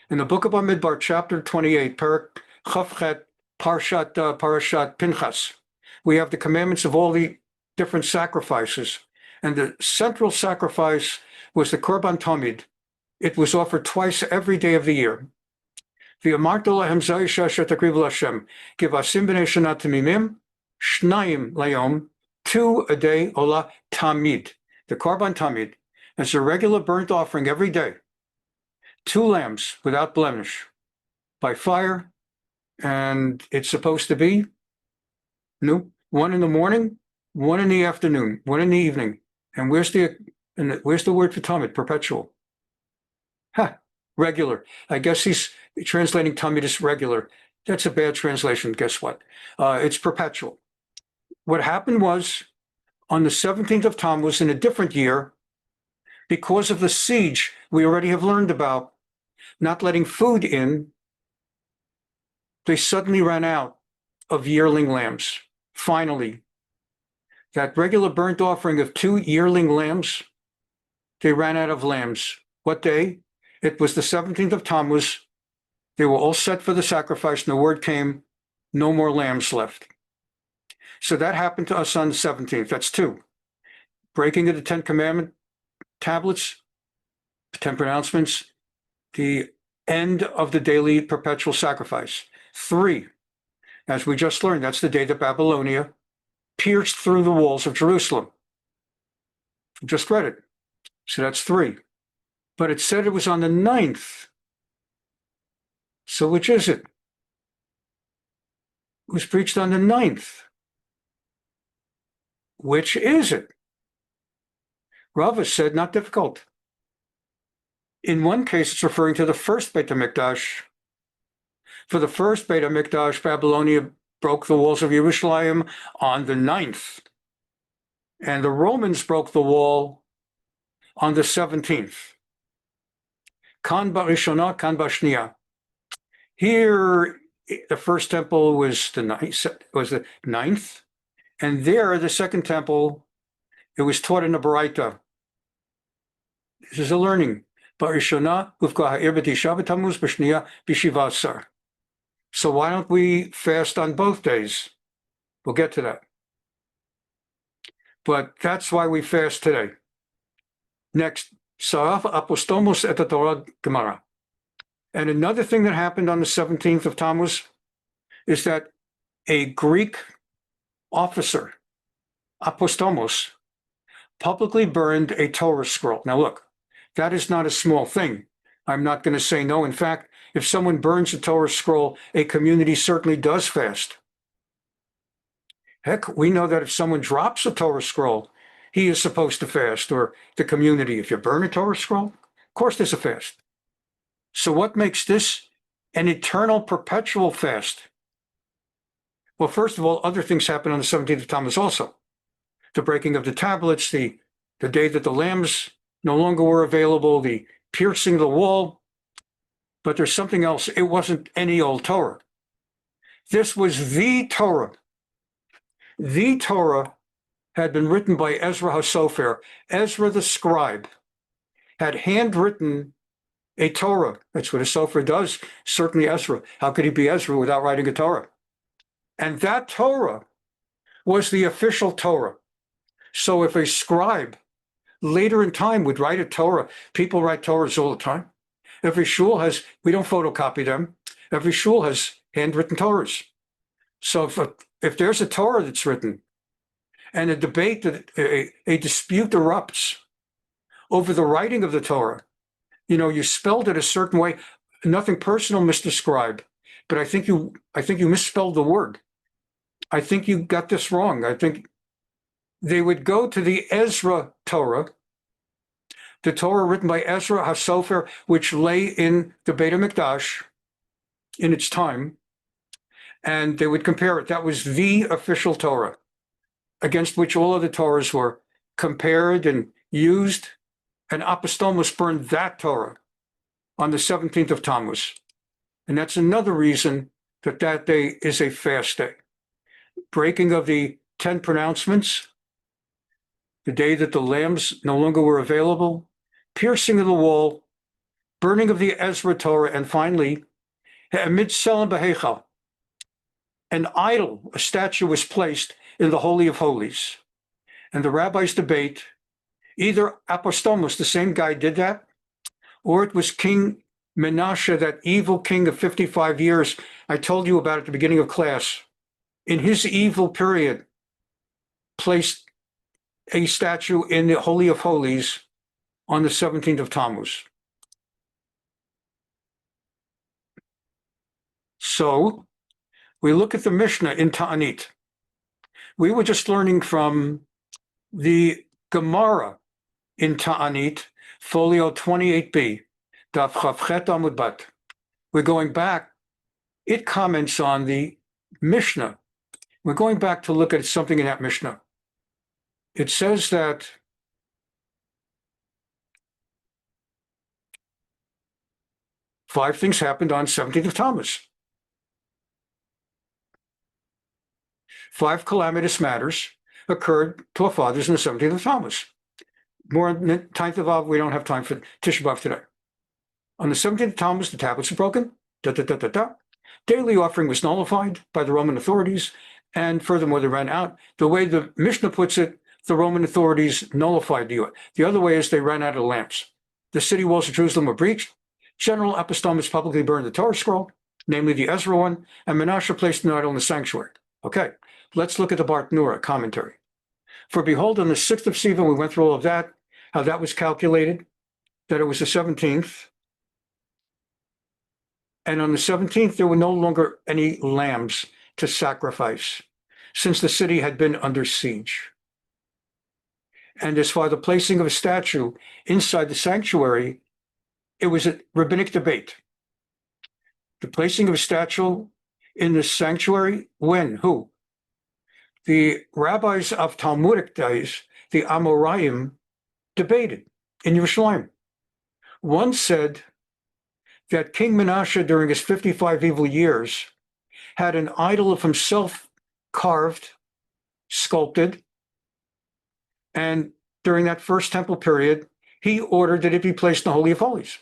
in the book of Bamidbar, chapter 28, Parak Chavchet, Parashat Pinchas, we have the commandments of all the different sacrifices. And the central sacrifice was the Korban Tamid. It was offered twice every day of the year. V'amarta lahem zayisha asher takrivu l'Hashem, kivasim b'nei shana tamimim, shnayim layom, 2 a day, ola tamid. The Korban Tamid is a regular burnt offering every day. 2 lambs without blemish by fire, and it's supposed to be 1 in the morning, 1 in the afternoon, 1 in the evening. And where's the word for Tamid? Perpetual. Regular. I guess he's translating Tamid as regular. That's a bad translation. Guess what? It's perpetual. What happened was on the 17th of Tammuz in a different year, because of the siege we already have learned about, not letting food in, they suddenly ran out of yearling lambs. Finally, that regular burnt offering of 2 yearling lambs, they ran out of lambs. What day? It was the 17th of Tammuz. They were all set for the sacrifice, and the word came, no more lambs left. So that happened to us on the 17th. That's 2. Breaking of the 10 Commandment tablets, 10 pronouncements, the end of the daily perpetual sacrifice. 3, as we just learned, that's the day that Babylonia pierced through the walls of Jerusalem. We just read it. So that's 3. But it said it was on the 9th. So which is it? It was preached on the 9th. Which is it? Rava said, not difficult. In one case, it's referring to the first Beit HaMikdash. For the first Beit HaMikdash, Babylonia broke the walls of Yerushalayim on the 9th. And the Romans broke the wall on the 17th. Kan ba'rishona, kan ba'shniya. Here, the first temple was the 9th. And there, the second temple, it was taught in the Baraita. This is a learning. Ba'rishona, ufka ha'ir b'tisha b'tamuz, b'shniya b'shiva asar. So why don't we fast on both days? We'll get to that. But that's why we fast today. Next, Saraf Apostomos et Torah Gemara. And another thing that happened on the 17th of Tammuz is that a Greek officer, Apostomos, publicly burned a Torah scroll. Now look, that is not a small thing. I'm not going to say no. In fact, if someone burns a Torah scroll, a community certainly does fast. Heck, we know that if someone drops a Torah scroll, he is supposed to fast, or the community. If you burn a Torah scroll, of course there's a fast. So what makes this an eternal, perpetual fast? Well, first of all, other things happen on the 17th of Tammuz also. The breaking of the tablets, the day that the lambs no longer were available, the piercing the wall. But there's something else. It wasn't any old Torah. This was the Torah. The Torah had been written by Ezra HaSofer. Ezra the scribe had handwritten a Torah. That's what a Sofer does. Certainly Ezra. How could he be Ezra without writing a Torah? And that Torah was the official Torah. So if a scribe later in time would write a Torah, people write Torahs all the time. Every shul has, we don't photocopy them. Every shul has handwritten Torahs. So if there's a Torah that's written and a debate, a dispute erupts over the writing of the Torah, you spelled it a certain way. Nothing personal, Mr. Scribe, but I think you misspelled the word. I think you got this wrong. I think they would go to the Ezra Torah, the Torah written by Ezra HaSofer, which lay in the Beit HaMikdash in its time, and they would compare it. That was the official Torah against which all other Torahs were compared and used, and Apostolos burned that Torah on the 17th of Tamuz. And that's another reason that that day is a fast day. Breaking of the 10 pronouncements, the day that the lambs no longer were available, piercing of the wall, burning of the Ezra Torah, and finally, Mitzvah Behechal, an idol, a statue was placed in the Holy of Holies. And the rabbis debate, either Apostolos, the same guy did that, or it was King Menashe, that evil king of 55 years I told you about at the beginning of class. In his evil period, placed a statue in the Holy of Holies on the 17th of Tammuz. So we look at the Mishnah in Ta'anit. We were just learning from the Gemara in Ta'anit, folio 28b, Daf Chavchet Amud Bat. We're going back. It comments on the Mishnah. We're going back to look at something in that Mishnah. It says that five things happened on 17th of Tammuz. 5 calamitous matters occurred to our fathers in the 17th of Tammuz. More on the 10th of Av, we don't have time for Tisha B'Av today. On the 17th of Tammuz, the tablets were broken. Daily offering was nullified by the Roman authorities, and furthermore, they ran out. The way the Mishnah puts it, the Roman authorities nullified the other way is they ran out of lamps. The city walls of Jerusalem were breached. General Apostolos publicly burned the Torah scroll, namely the Ezra one, and Menashe placed an idol in the sanctuary. Okay, let's look at the Bartenura commentary. For behold, on the 6th of Sivan, we went through all of that, how that was calculated, that it was the 17th. And on the 17th, there were no longer any lambs to sacrifice, since the city had been under siege. And as for the placing of a statue inside the sanctuary, it was a rabbinic debate. The placing of a statue in the sanctuary, when, who? The rabbis of Talmudic days, the Amoraim, debated in Yerushalayim. One said that King Menashe, during his 55 evil years, had an idol of himself carved, sculpted, and during that first temple period, he ordered that it be placed in the Holy of Holies.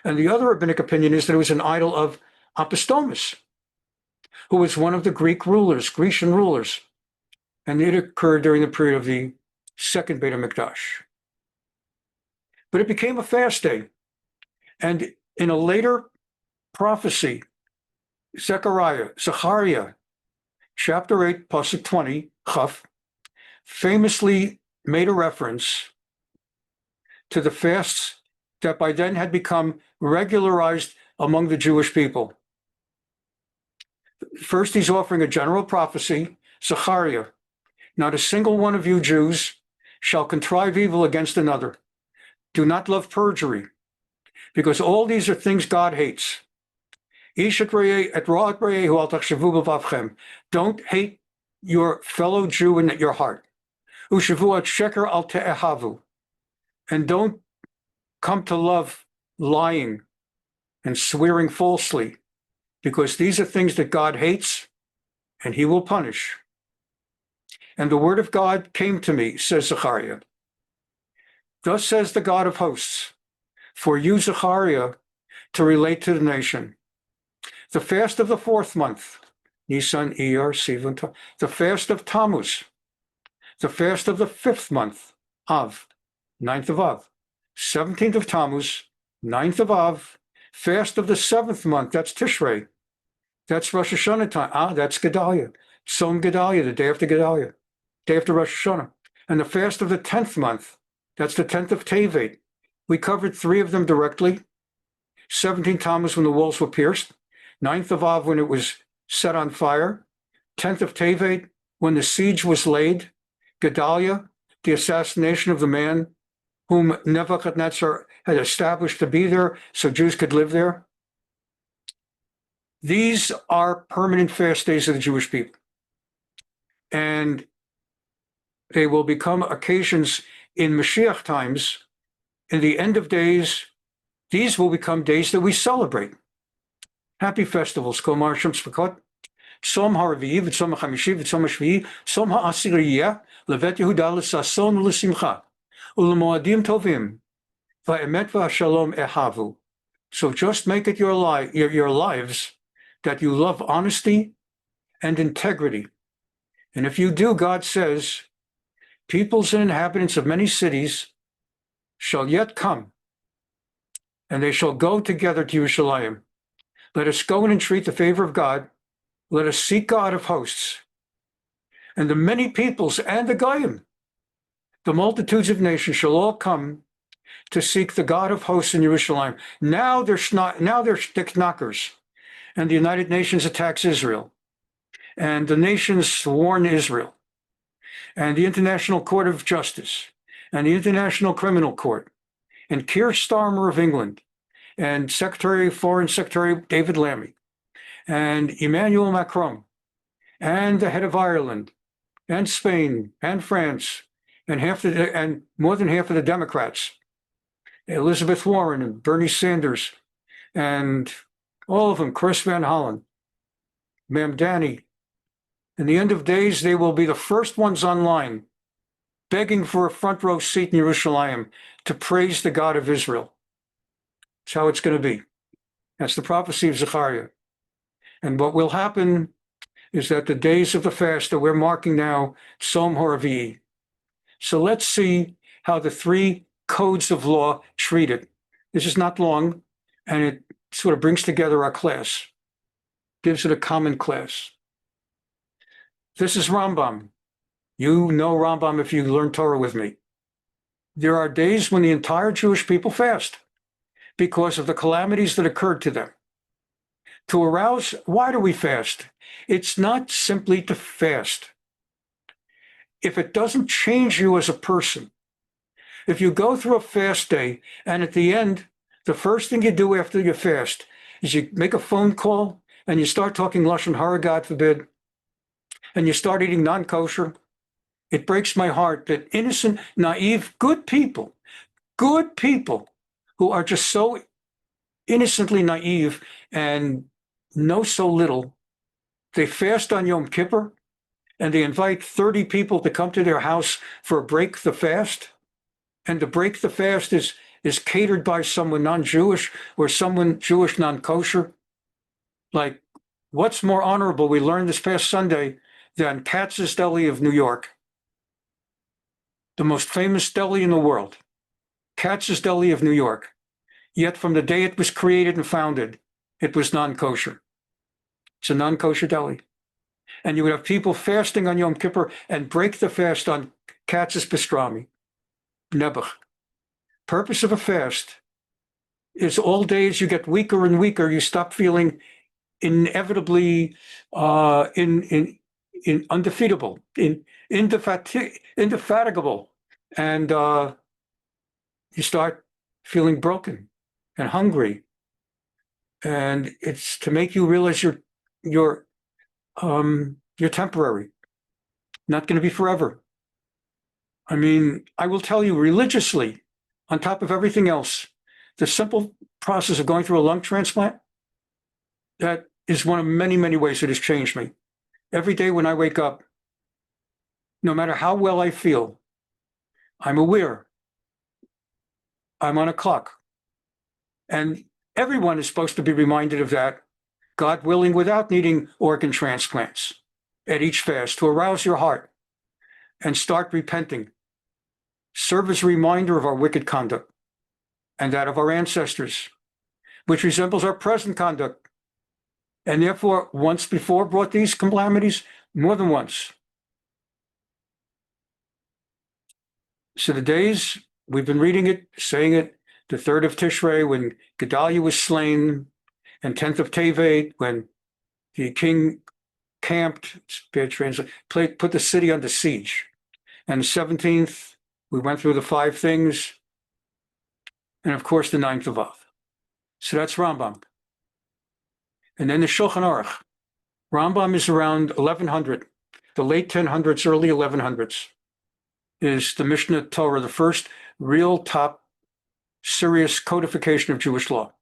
And the other rabbinic opinion is that it was an idol of Apostolos, who was one of the Grecian rulers, and it occurred during the period of the second Beit HaMikdash. But it became a fast day, and in a later prophecy, Zechariah, chapter 8, pasuk 20, Chaf, famously made a reference to the fasts that by then had become regularized among the Jewish people. First, he's offering a general prophecy, Zechariah, not a single one of you Jews shall contrive evil against another. Do not love perjury, because all these are things God hates. Don't hate your fellow Jew in your heart. And don't come to love lying and swearing falsely, because these are things that God hates and he will punish. And the word of God came to me, says Zechariah. Thus says the God of hosts, for you, Zechariah, to relate to the nation. The fast of the 4th month, Nisan, Iyar, Sivan, the fast of Tamuz, the fast of the 5th month, Av, 9th of Av, 17th of Tamuz, 9th of Av, fast of the 7th month, that's Tishrei, that's Rosh Hashanah time, that's Gedaliah, Tzom Gedaliah, the day after Gedaliah, day after Rosh Hashanah, and the fast of the 10th month, that's the 10th of Tevet. We covered 3 of them directly. 17th Tammuz when the walls were pierced, 9th of Av when it was set on fire, 10th of Tevet when the siege was laid, Gedaliah, the assassination of the man whom Nebuchadnezzar had established to be there so Jews could live there. These are permanent fast days of the Jewish people. And they will become occasions in Mashiach times, in the end of days. These will become days that we celebrate. Happy festivals. Kol Marsham Spakot, Tzom HaRavi'i, V'Tzom HaChamishi, V'Tzom HaShvi'i, Tzom HaAsiriyah, Levet Yehuda L'Sason U'L'Simcha, U'L'Moadim Tovim, Va'emet V'Shalom Ehavu. So just make it your lives that you love honesty and integrity. And if you do, God says, peoples and inhabitants of many cities shall yet come, and they shall go together to Yerushalayim. Let us go and entreat the favor of God. Let us seek God of hosts. And the many peoples and the Goyim, the multitudes of nations shall all come to seek the God of hosts in Yerushalayim. Now they're stick knockers, and the United Nations attacks Israel, and the nations warn Israel, and the International Court of Justice, and the International Criminal Court, and Keir Starmer of England, and Foreign Secretary David Lammy, and Emmanuel Macron, and the head of Ireland, and Spain, and France, and more than half of the Democrats, Elizabeth Warren and Bernie Sanders, and all of them, Chris Van Hollen, Mamdani. In the end of days, they will be the first ones online begging for a front row seat in Yerushalayim to praise the God of Israel. That's how it's going to be. That's the prophecy of Zechariah. And what will happen is that the days of the fast that we're marking now, Tzom HaRavi'i. So let's see how the 3 codes of law treat it. This is not long, and it sort of brings together our class, gives it a common class. This is Rambam. You know Rambam if you learn Torah with me. There are days when the entire Jewish people fast because of the calamities that occurred to them. To arouse, why do we fast? It's not simply to fast. If it doesn't change you as a person, if you go through a fast day and at the end, the first thing you do after you fast is you make a phone call and you start talking Lashon Hara, God forbid, and you start eating non-kosher, it breaks my heart that innocent, naive, good people who are just so innocently naive and know so little, they fast on Yom Kippur and they invite 30 people to come to their house for a break the fast. And to break the fast is catered by someone non-Jewish or someone Jewish non-kosher. Like, what's more honorable, we learned this past Sunday, than Katz's Deli of New York, the most famous deli in the world, Katz's Deli of New York. Yet from the day it was created and founded, it was non-kosher. It's a non-kosher deli. And you would have people fasting on Yom Kippur and break the fast on Katz's Pastrami, Nebuch. Purpose of a fast is all days you get weaker and weaker, you stop feeling inevitably undefeatable, indefatigable, and you start feeling broken and hungry. And it's to make you realize you're temporary, not going to be forever. I mean, I will tell you religiously, on top of everything else, the simple process of going through a lung transplant, that is one of many, many ways it has changed me. Every day when I wake up, no matter how well I feel, I'm aware I'm on a clock. And everyone is supposed to be reminded of that, God willing, without needing organ transplants at each fast, to arouse your heart and start repenting. Serve as a reminder of our wicked conduct and that of our ancestors, which resembles our present conduct. And therefore, once before brought these calamities, more than once. So the days, we've been reading it, saying it, the 3rd of Tishrei, when Gedaliah was slain, and 10th of Tevet, when the king camped, bad translation, put the city under siege. And the 17th, we went through the 5 things, and of course the 9th of Av. So that's Rambam. And then the Shulchan Arukh. Rambam is around 1100, the late 1000s, early 1100s, is the Mishnah Torah, the first real top serious codification of Jewish law.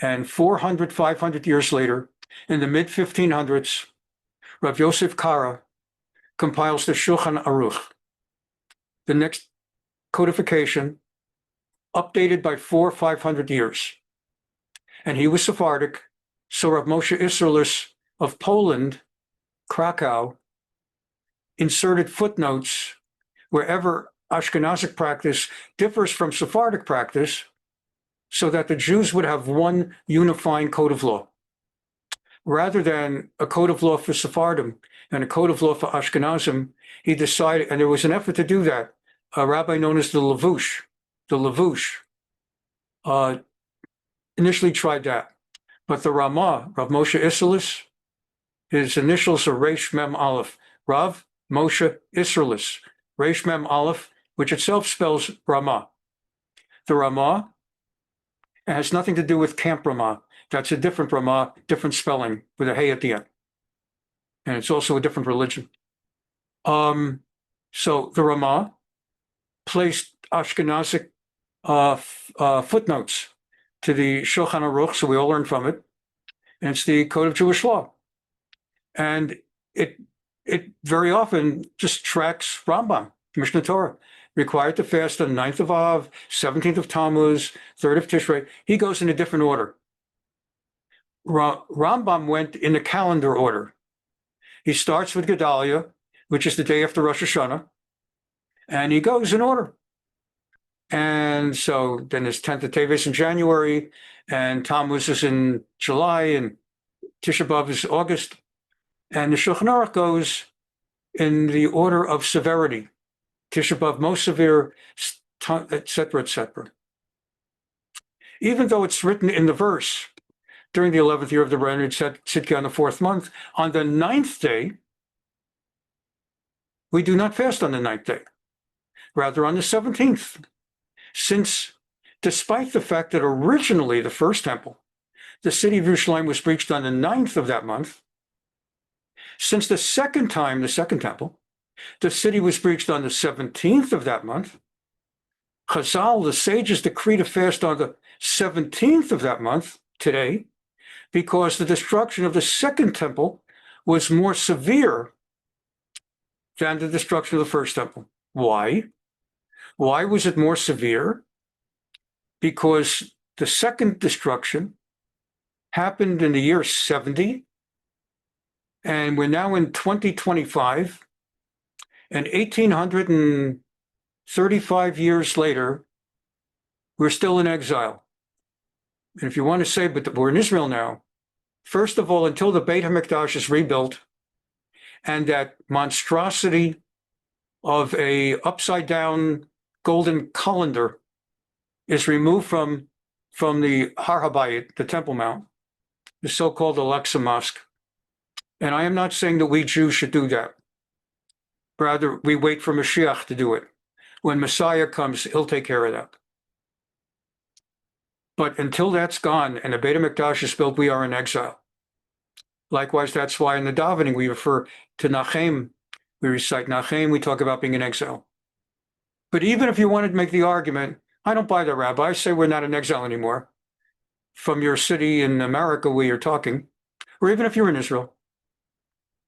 And 400, 500 years later, in the mid-1500s, Rav Yosef Kara compiles the Shulchan Arukh, the next codification, updated by 400 or 500 years. And he was Sephardic, so Rav Moshe Isserlis of Poland, Krakow, inserted footnotes wherever Ashkenazic practice differs from Sephardic practice, so that the Jews would have one unifying code of law. Rather than a code of law for Sephardim and a code of law for Ashkenazim, he decided, and there was an effort to do that, a rabbi known as the Levush, initially tried that. But the Ramah, Rav Moshe Isserlis, his initials are Reish Mem Aleph, Rav Moshe Isserlis, Reish Mem Aleph, which itself spells Ramah. The Ramah has nothing to do with Camp Ramah. That's a different Ramah, different spelling with a hey at the end. And it's also a different religion. So the Ramah placed Ashkenazic footnotes to the Shulchan Arukh, so we all learn from it. And it's the Code of Jewish Law. And it very often just tracks Rambam, Mishneh Torah, required to fast on the 9th of Av, 17th of Tamuz, 3rd of Tishrei. He goes in a different order. Rambam went in the calendar order. He starts with Gedaliah, which is the day after Rosh Hashanah, and he goes in order. And so then there's 10th of Teves in January, and Tamuz is in July, and Tisha B'Av is August. And the Shulchan Arukh goes in the order of severity. Tisha B'Av most severe, etc., etc. Even though it's written in the verse, during the 11th year of the Renard Tzidkei on the 4th month, on the 9th day, we do not fast on the 9th day, rather on the 17th. Since, despite the fact that originally the first temple, the city of Yerushalayim, was breached on the 9th of that month, since the second time, the second temple, the city was breached on the 17th of that month, Chazal, the sages, decreed to fast on the 17th of that month, today, because the destruction of the second temple was more severe than the destruction of the first temple. Why? Why was it more severe? Because the second destruction happened in the year 70, and we're now in 2025, and 1835 years later, we're still in exile. And if you want to say, but we're in Israel now, first of all, until the Bein HaM'tzarim is rebuilt, and that monstrosity of a upside-down golden colander is removed from the Har HaBayit, the Temple Mount, the so-called Al-Aqsa Mosque. And I am not saying that we Jews should do that. Rather, we wait for Mashiach to do it. When Messiah comes, he'll take care of that. But until that's gone and the Beit HaMikdash is built, we are in exile. Likewise, that's why in the davening we refer to Nachem. We recite Nachem, we talk about being in exile. But even if you wanted to make the argument, I don't buy that, Rabbi. I say we're not in exile anymore. from your city in America where you're talking, or even if you're in Israel.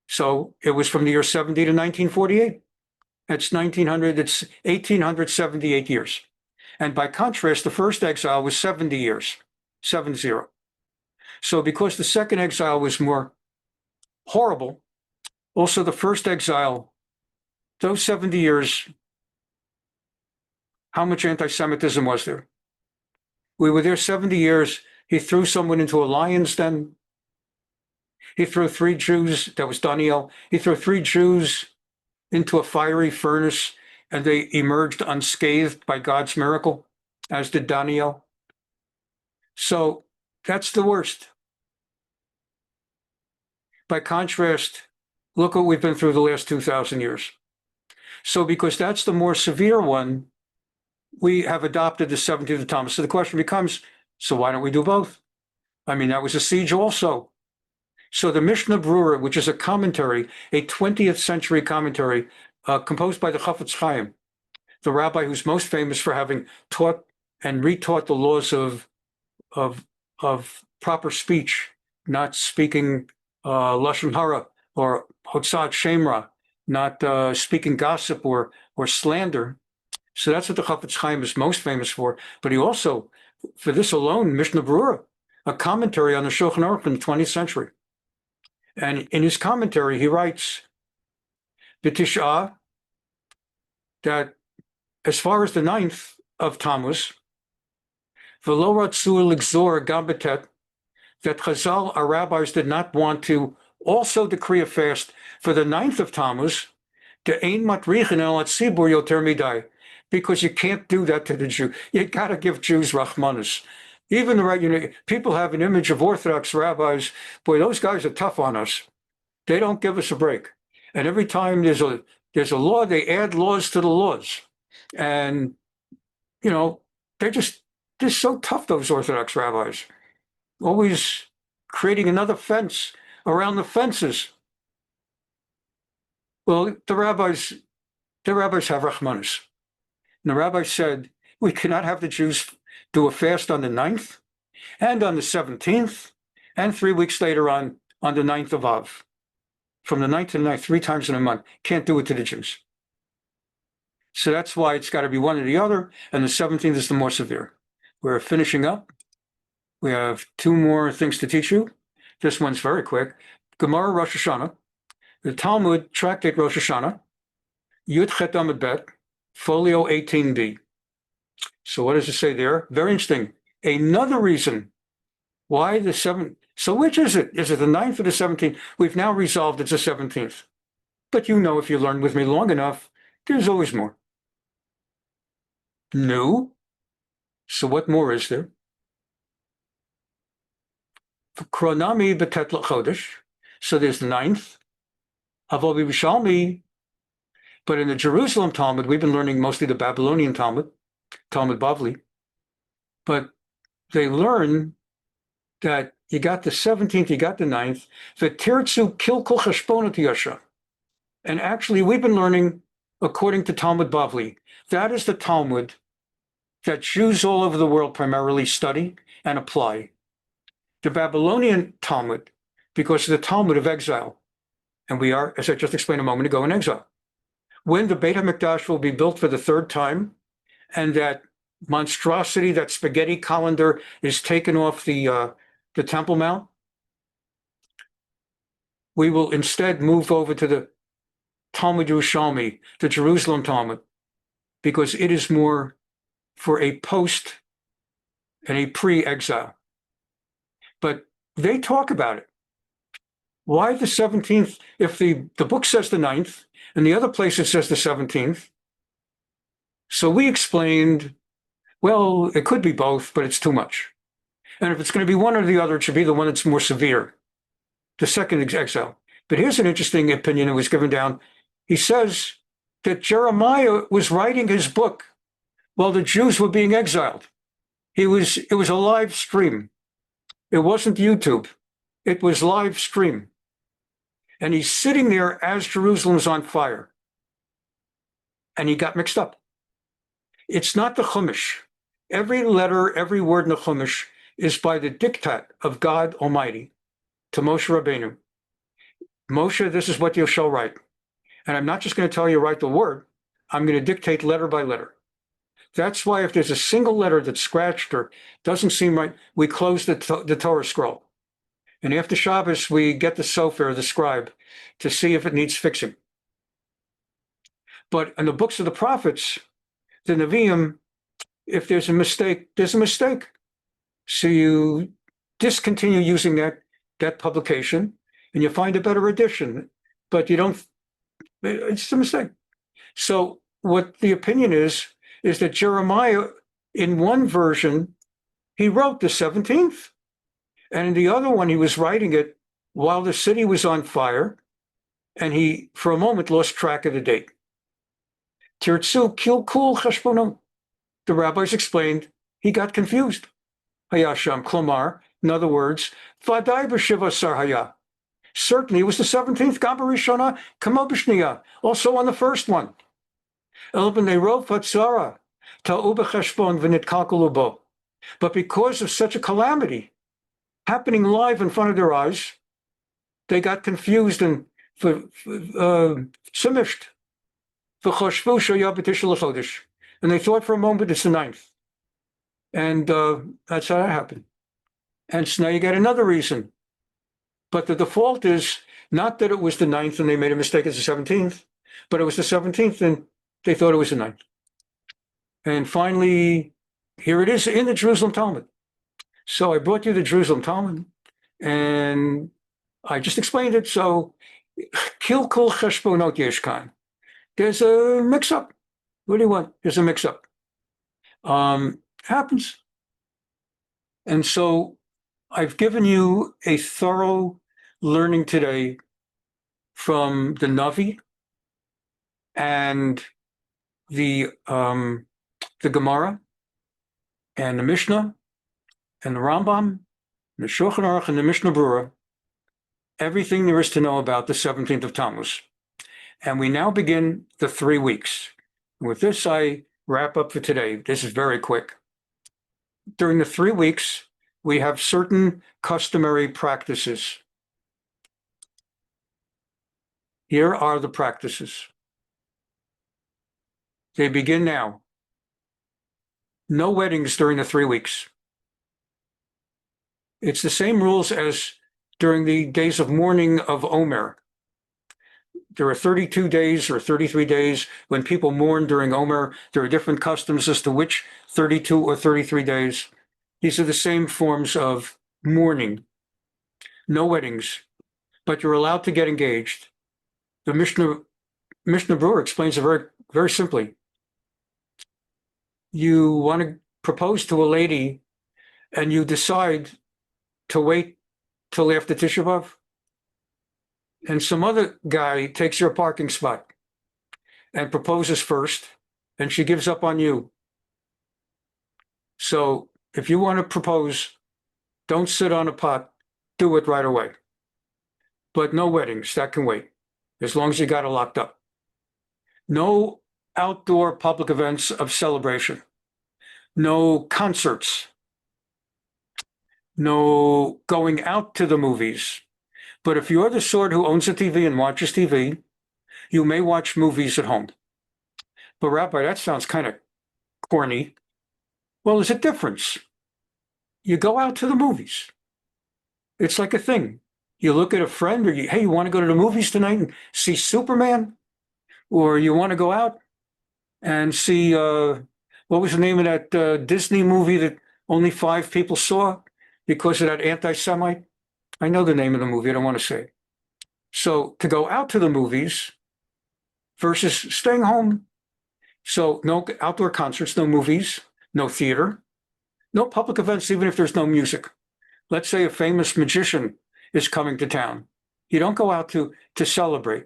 So it was from the year 70 to 1948. It's 1900, it's 1878 years. And by contrast, the first exile was 70 years, 70. So because the second exile was more horrible, also the first exile, those 70 years, how much anti-Semitism was there? We were there 70 years. He threw someone into a lion's den. He threw 3 Jews, that was Daniel. He threw 3 Jews into a fiery furnace, and they emerged unscathed by God's miracle, as did Daniel. So that's the worst. By contrast, look what we've been through the last 2,000 years. So because that's the more severe one, we have adopted the 17th of Tamuz. So the question becomes, so why don't we do both? I mean, that was a siege also. So the Mishneh Berurah, which is a commentary, a 20th century commentary composed by the Chofetz Chaim, the rabbi who's most famous for having taught and retaught the laws of proper speech, not speaking lashon hara or hotzat shemra, not speaking gossip or slander. So that's what the Chofetz Chaim is most famous for. But he also, for this alone, Mishneh Berurah, a commentary on the Shulchan Arukh in the 20th century. And in his commentary, he writes, B'tish'ah, that as far as the 9th of Tamuz, v'lo ratzu l'gzor gam b'tet, that Chazal, our rabbis, did not want to also decree a fast for the 9th of Tamuz, de'ein matrichin el hatzibur yoter midai, because you can't do that to the Jew. You got to give Jews rachmanus. Even the people have an image of Orthodox rabbis. Boy, those guys are tough on us. They don't give us a break. And every time there's a law, they add laws to the laws. And, they're so tough, those Orthodox rabbis. Always creating another fence around the fences. Well, the rabbis have rachmanus. And the rabbi said, we cannot have the Jews do a fast on the 9th and on the 17th and 3 weeks later on the 9th of Av. From the 9th to the 9th, 3 times in a month. Can't do it to the Jews. So that's why it's got to be one or the other, and the 17th is the more severe. We're finishing up. We have 2 more things to teach you. This one's very quick. Gemara Rosh Hashanah, the Talmud Tractate Rosh Hashanah, Yud Chet Amud Bet, Folio 18b. So what does it say there? Very interesting. Another reason why the 7th. So which is it? Is it the 9th or the 17th? We've now resolved it's the 17th. But if you learn with me long enough, there's always more. No. So what more is there? Kronami betet chodesh. So there's the 9th. Avol b'Yerushalmi. But in the Jerusalem Talmud, we've been learning mostly the Babylonian Talmud, Talmud Bavli. But they learn that you got the 17th, you got the 9th, the Tirtzu Kilkul Cheshbonot Yasha. And actually, we've been learning, according to Talmud Bavli, that is the Talmud that Jews all over the world primarily study and apply. The Babylonian Talmud, because of the Talmud of exile. And we are, as I just explained a moment ago, in exile. When the Bein HaM'tzarim will be built for the 3rd time, and that monstrosity, that spaghetti colander, is taken off the Temple Mount, we will instead move over to the Talmud Yerushalmi, the Jerusalem Talmud, because it is more for a post and a pre-exile. But they talk about it. Why the 17th, if the book says the 9th, and the other place it says the 17th? So we explained, well, it could be both, but it's too much. And if it's going to be one or the other, it should be the one that's more severe, the second exile. But here's an interesting opinion that was given down. He says that Jeremiah was writing his book while the Jews were being exiled. It was a live stream. It wasn't YouTube. It was live stream. And he's sitting there as Jerusalem's on fire. And he got mixed up. It's not the Chumash. Every letter, every word in the Chumash is by the diktat of God Almighty to Moshe Rabbeinu. Moshe, this is what you shall write. And I'm not just going to tell you to write the word. I'm going to dictate letter by letter. That's why if there's a single letter that's scratched or doesn't seem right, we close the Torah scroll. And after Shabbos, we get the sofer, the scribe, to see if it needs fixing. But in the books of the prophets, the Nevi'im, if there's a mistake, there's a mistake. So you discontinue using that publication and you find a better edition, but you don't, it's a mistake. So what the opinion is that Jeremiah, in one version, he wrote the 17th. And in the other one, he was writing it while the city was on fire. And he, for a moment, lost track of the date. Tirtzu kilkul cheshbono. The rabbis explained he got confused. Hayasham klomar, in other words, vaday b'shiva sar haya. Certainly it was the 17th, gam b'rishona, kamo b'shniya, also on the first one. El b'nei fatzara, ta'u b'cheshbon v'nitkalkelu bo. But because of such a calamity happening live in front of their eyes, they got confused and simished. And they thought for a moment it's the 9th. And that's how that happened. And so now you get another reason. But the default is not that it was the 9th and they made a mistake, it's the 17th, but it was the 17th and they thought it was the 9th. And finally, here it is in the Jerusalem Talmud. So I brought you the Jerusalem Talmud and I just explained it. So, kilkul cheshbonot yeshkan. There's a mix-up. What do you want? There's a mix-up. Happens. And so I've given you a thorough learning today from the Navi and the Gemara and the Mishnah and the Rambam and the Shulchan Arukh and the Mishneh Berurah, everything there is to know about the 17th of Tamuz. And we now begin the 3 weeks. With this, I wrap up for today. This is very quick. During the 3 weeks, we have certain customary practices. Here are the practices. They begin now. No weddings during the 3 weeks. It's the same rules as during the days of mourning of Omer. There are 32 days or 33 days when people mourn during Omer. There are different customs as to which 32 or 33 days. These are the same forms of mourning. No weddings, but you're allowed to get engaged. The Mishneh Berurah explains it very, very simply. You want to propose to a lady and you decide to wait till after Tisha B'Av, and some other guy takes your parking spot and proposes first, and she gives up on you. So if you want to propose, don't sit on a pot, do it right away. But no weddings, that can wait, as long as you got it locked up. No outdoor public events of celebration. No concerts. No going out to the movies. But if you're the sort who owns a TV and watches TV, you may watch movies at home. But Rabbi, that sounds kind of corny. Well, there's a difference. You go out to the movies. It's like a thing. You look at a friend or hey, you want to go to the movies tonight and see Superman? Or you want to go out and see, what was the name of that Disney movie that only 5 people saw because of that anti-Semite? I know the name of the movie, I don't want to say. So to go out to the movies versus staying home. So no outdoor concerts, no movies, no theater, no public events, even if there's no music. Let's say a famous magician is coming to town. You don't go out to celebrate.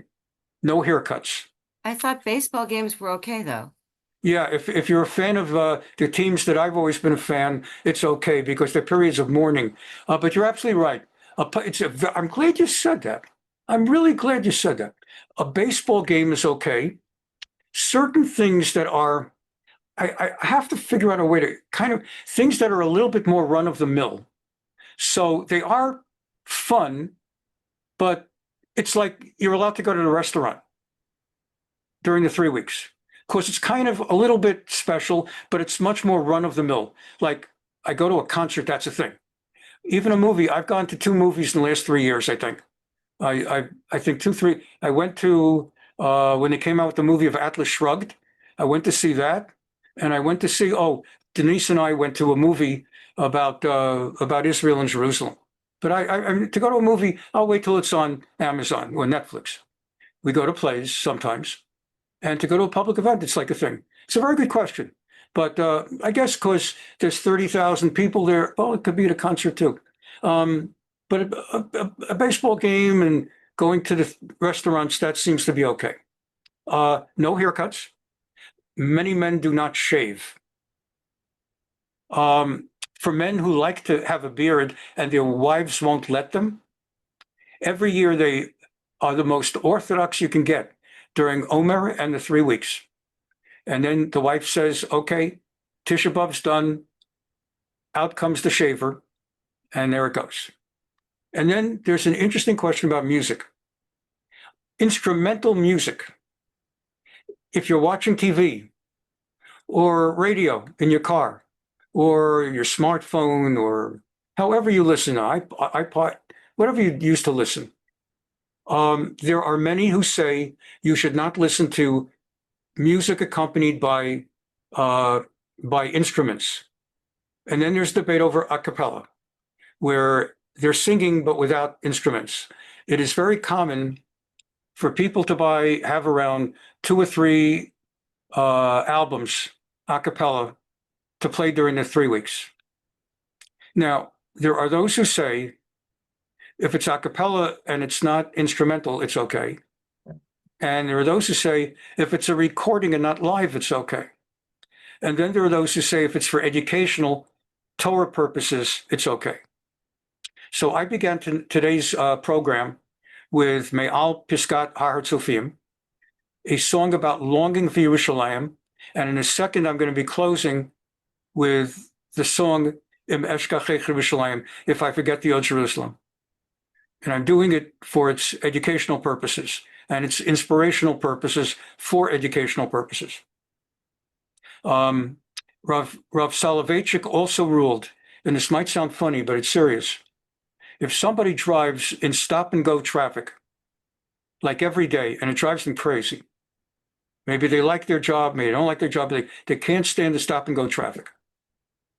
No haircuts.
I thought baseball games were okay, though.
Yeah, if you're a fan of the teams that I've always been a fan, it's okay because they're periods of mourning. But you're absolutely right. I'm glad you said that. I'm really glad you said that. A baseball game is okay. Certain things that are I have to figure out a way to kind of things that are a little bit more run of the mill. So they are fun, but it's like you're allowed to go to the restaurant during the 3 weeks. Of course, it's kind of a little bit special, but it's much more run of the mill. Like I go to a concert, that's a thing. Even a movie, I've gone to 2 movies in the last 3 years, I think. I think 2, 3. I went to, when they came out with the movie of Atlas Shrugged, I went to see that. And I went to see, Denise and I went to a movie about Israel and Jerusalem. But to go to a movie, I'll wait till it's on Amazon or Netflix. We go to plays sometimes. And to go to a public event, it's like a thing. It's a very good question. But I guess because there's 30,000 people there, it could be at a concert too. But a baseball game and going to the restaurants, that seems to be okay. No haircuts. Many men do not shave. For men who like to have a beard and their wives won't let them, every year they are the most orthodox you can get during Omer and the 3 weeks. And then the wife says, okay, Tisha B'Av's done, out comes the shaver, and there it goes. And then there's an interesting question about music. Instrumental music. If you're watching TV or radio in your car or your smartphone or however you listen, iPod, whatever you use to listen, there are many who say you should not listen to music accompanied by instruments. And then there's debate over a cappella, where they're singing but without instruments. It is very common for people to have around 2 or 3 albums a cappella to play during the 3 weeks. Now, there are those who say if it's a cappella and it's not instrumental, it's okay. And there are those who say if it's a recording and not live, it's okay. And then there are those who say if it's for educational Torah purposes, it's okay. So I began today's program with Me'al Piskat Har Tzufim, a song about longing for Yerushalayim. And in a second, I'm going to be closing with the song Im Eshkachech Yerushalayim, If I Forget the Old Jerusalem. And I'm doing it for its educational purposes and its inspirational purposes for educational purposes. Rav Soloveitchik also ruled, and this might sound funny, but it's serious. If somebody drives in stop-and-go traffic, like every day, and it drives them crazy, maybe they like their job, maybe they don't like their job, they can't stand the stop-and-go traffic.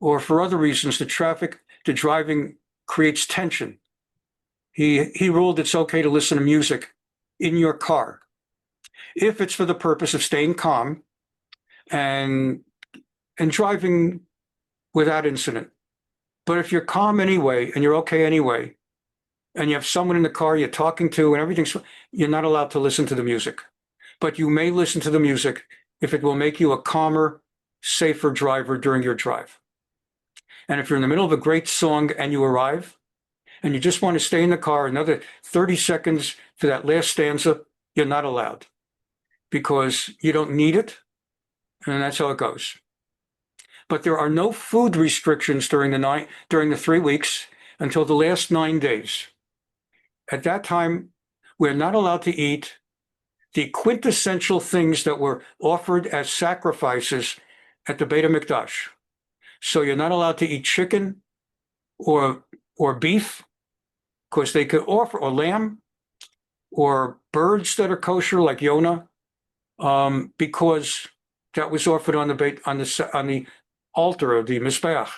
Or for other reasons, the driving creates tension. He ruled it's okay to listen to music in your car, if it's for the purpose of staying calm and driving without incident. But if you're calm anyway, and you're okay anyway, and you have someone in the car you're talking to and everything's, you're not allowed to listen to the music. But you may listen to the music if it will make you a calmer, safer driver during your drive. And if you're in the middle of a great song and you arrive, and you just want to stay in the car another 30 seconds for that last stanza, you're not allowed, because you don't need it, and that's how it goes. But there are no food restrictions during the 3 weeks until the last 9 days. At that time, we're not allowed to eat the quintessential things that were offered as sacrifices at the Beit HaMikdash. So you're not allowed to eat chicken or beef, because they could offer, or lamb, or birds that are kosher like Yonah, because that was offered on the altar of the Mizbeach.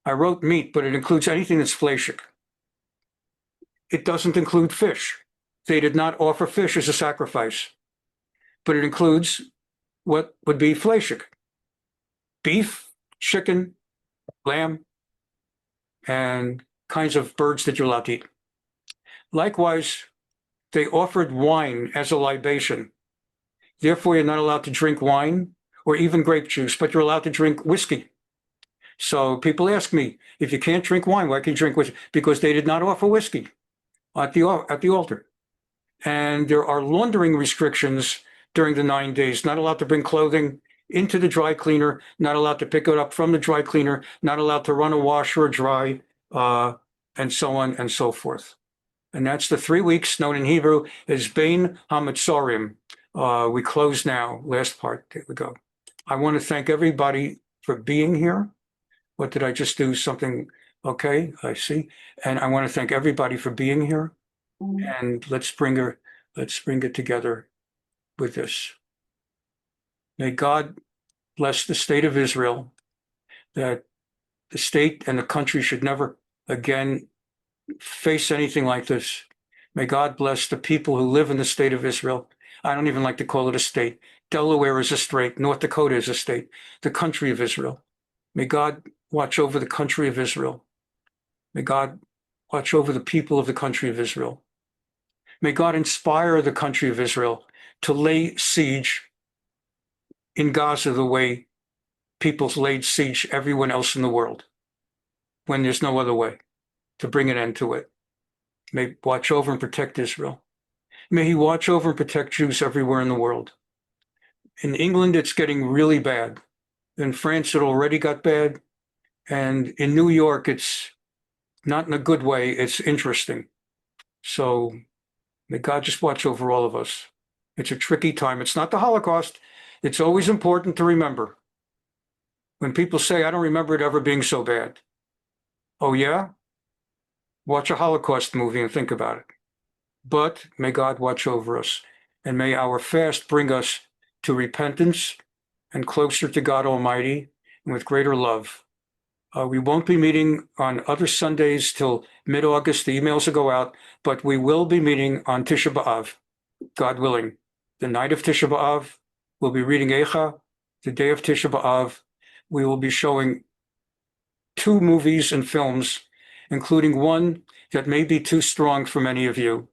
I wrote meat, but it includes anything that's fleshik. It doesn't include fish. They did not offer fish as a sacrifice, but it includes what would be fleshik: beef, chicken, lamb, and kinds of birds that you're allowed to eat. Likewise, they offered wine as a libation. Therefore, you're not allowed to drink wine or even grape juice, but you're allowed to drink whiskey. So people ask me, if you can't drink wine, why can you drink whiskey? Because they did not offer whiskey at the altar. And there are laundering restrictions during the 9 days. Not allowed to bring clothing into the dry cleaner, not allowed to pick it up from the dry cleaner, not allowed to run a washer or dry, and so on and so forth. And that's the 3 weeks known in Hebrew as Bein HaM'tzarim. We close now. Last part. There we go. I want to thank everybody for being here. What did I just do? Something. Okay, I see. And I want to thank everybody for being here. And let's bring it together with this. May God bless the state of Israel, that the state and the country should never again face anything like this. May God bless the people who live in the state of Israel. I don't even like to call it a state. Delaware is a state. North Dakota is a state. The country of Israel. May God watch over the country of Israel. May God watch over the people of the country of Israel. May God inspire the country of Israel to lay siege in Gaza the way people's laid siege everyone else in the world, when there's no other way, to bring an end to it. May watch over and protect Israel. May he watch over and protect Jews everywhere in the world. In England, it's getting really bad. In France, it already got bad. And in New York, it's not in a good way. It's interesting. So may God just watch over all of us. It's a tricky time. It's not the Holocaust. It's always important to remember. When people say, I don't remember it ever being so bad. Oh, yeah? Watch a Holocaust movie and think about it. But may God watch over us, and may our fast bring us to repentance and closer to God Almighty and with greater love. We won't be meeting on other Sundays till mid-August. The emails will go out, but we will be meeting on Tisha B'Av, God willing. The night of Tisha B'Av, we'll be reading Eicha. The day of Tisha B'Av, we will be showing 2 movies and films, including one that may be too strong for many of you.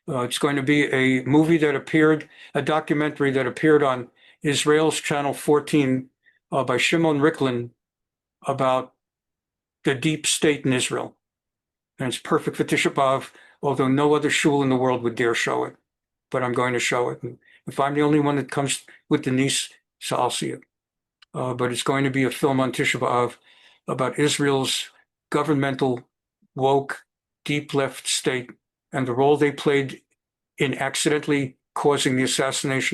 It's going to be a movie that appeared, a documentary that appeared on Israel's Channel 14 by Shimon Ricklin about the deep state in Israel. And it's perfect for Tisha B'Av, although no other shul in the world would dare show it. But I'm going to show it. And if I'm the only one that comes with Denise, so I'll see it. But it's going to be a film on Tisha B'Av about Israel's governmental, woke, deep left state and the role they played in accidentally causing the assassination of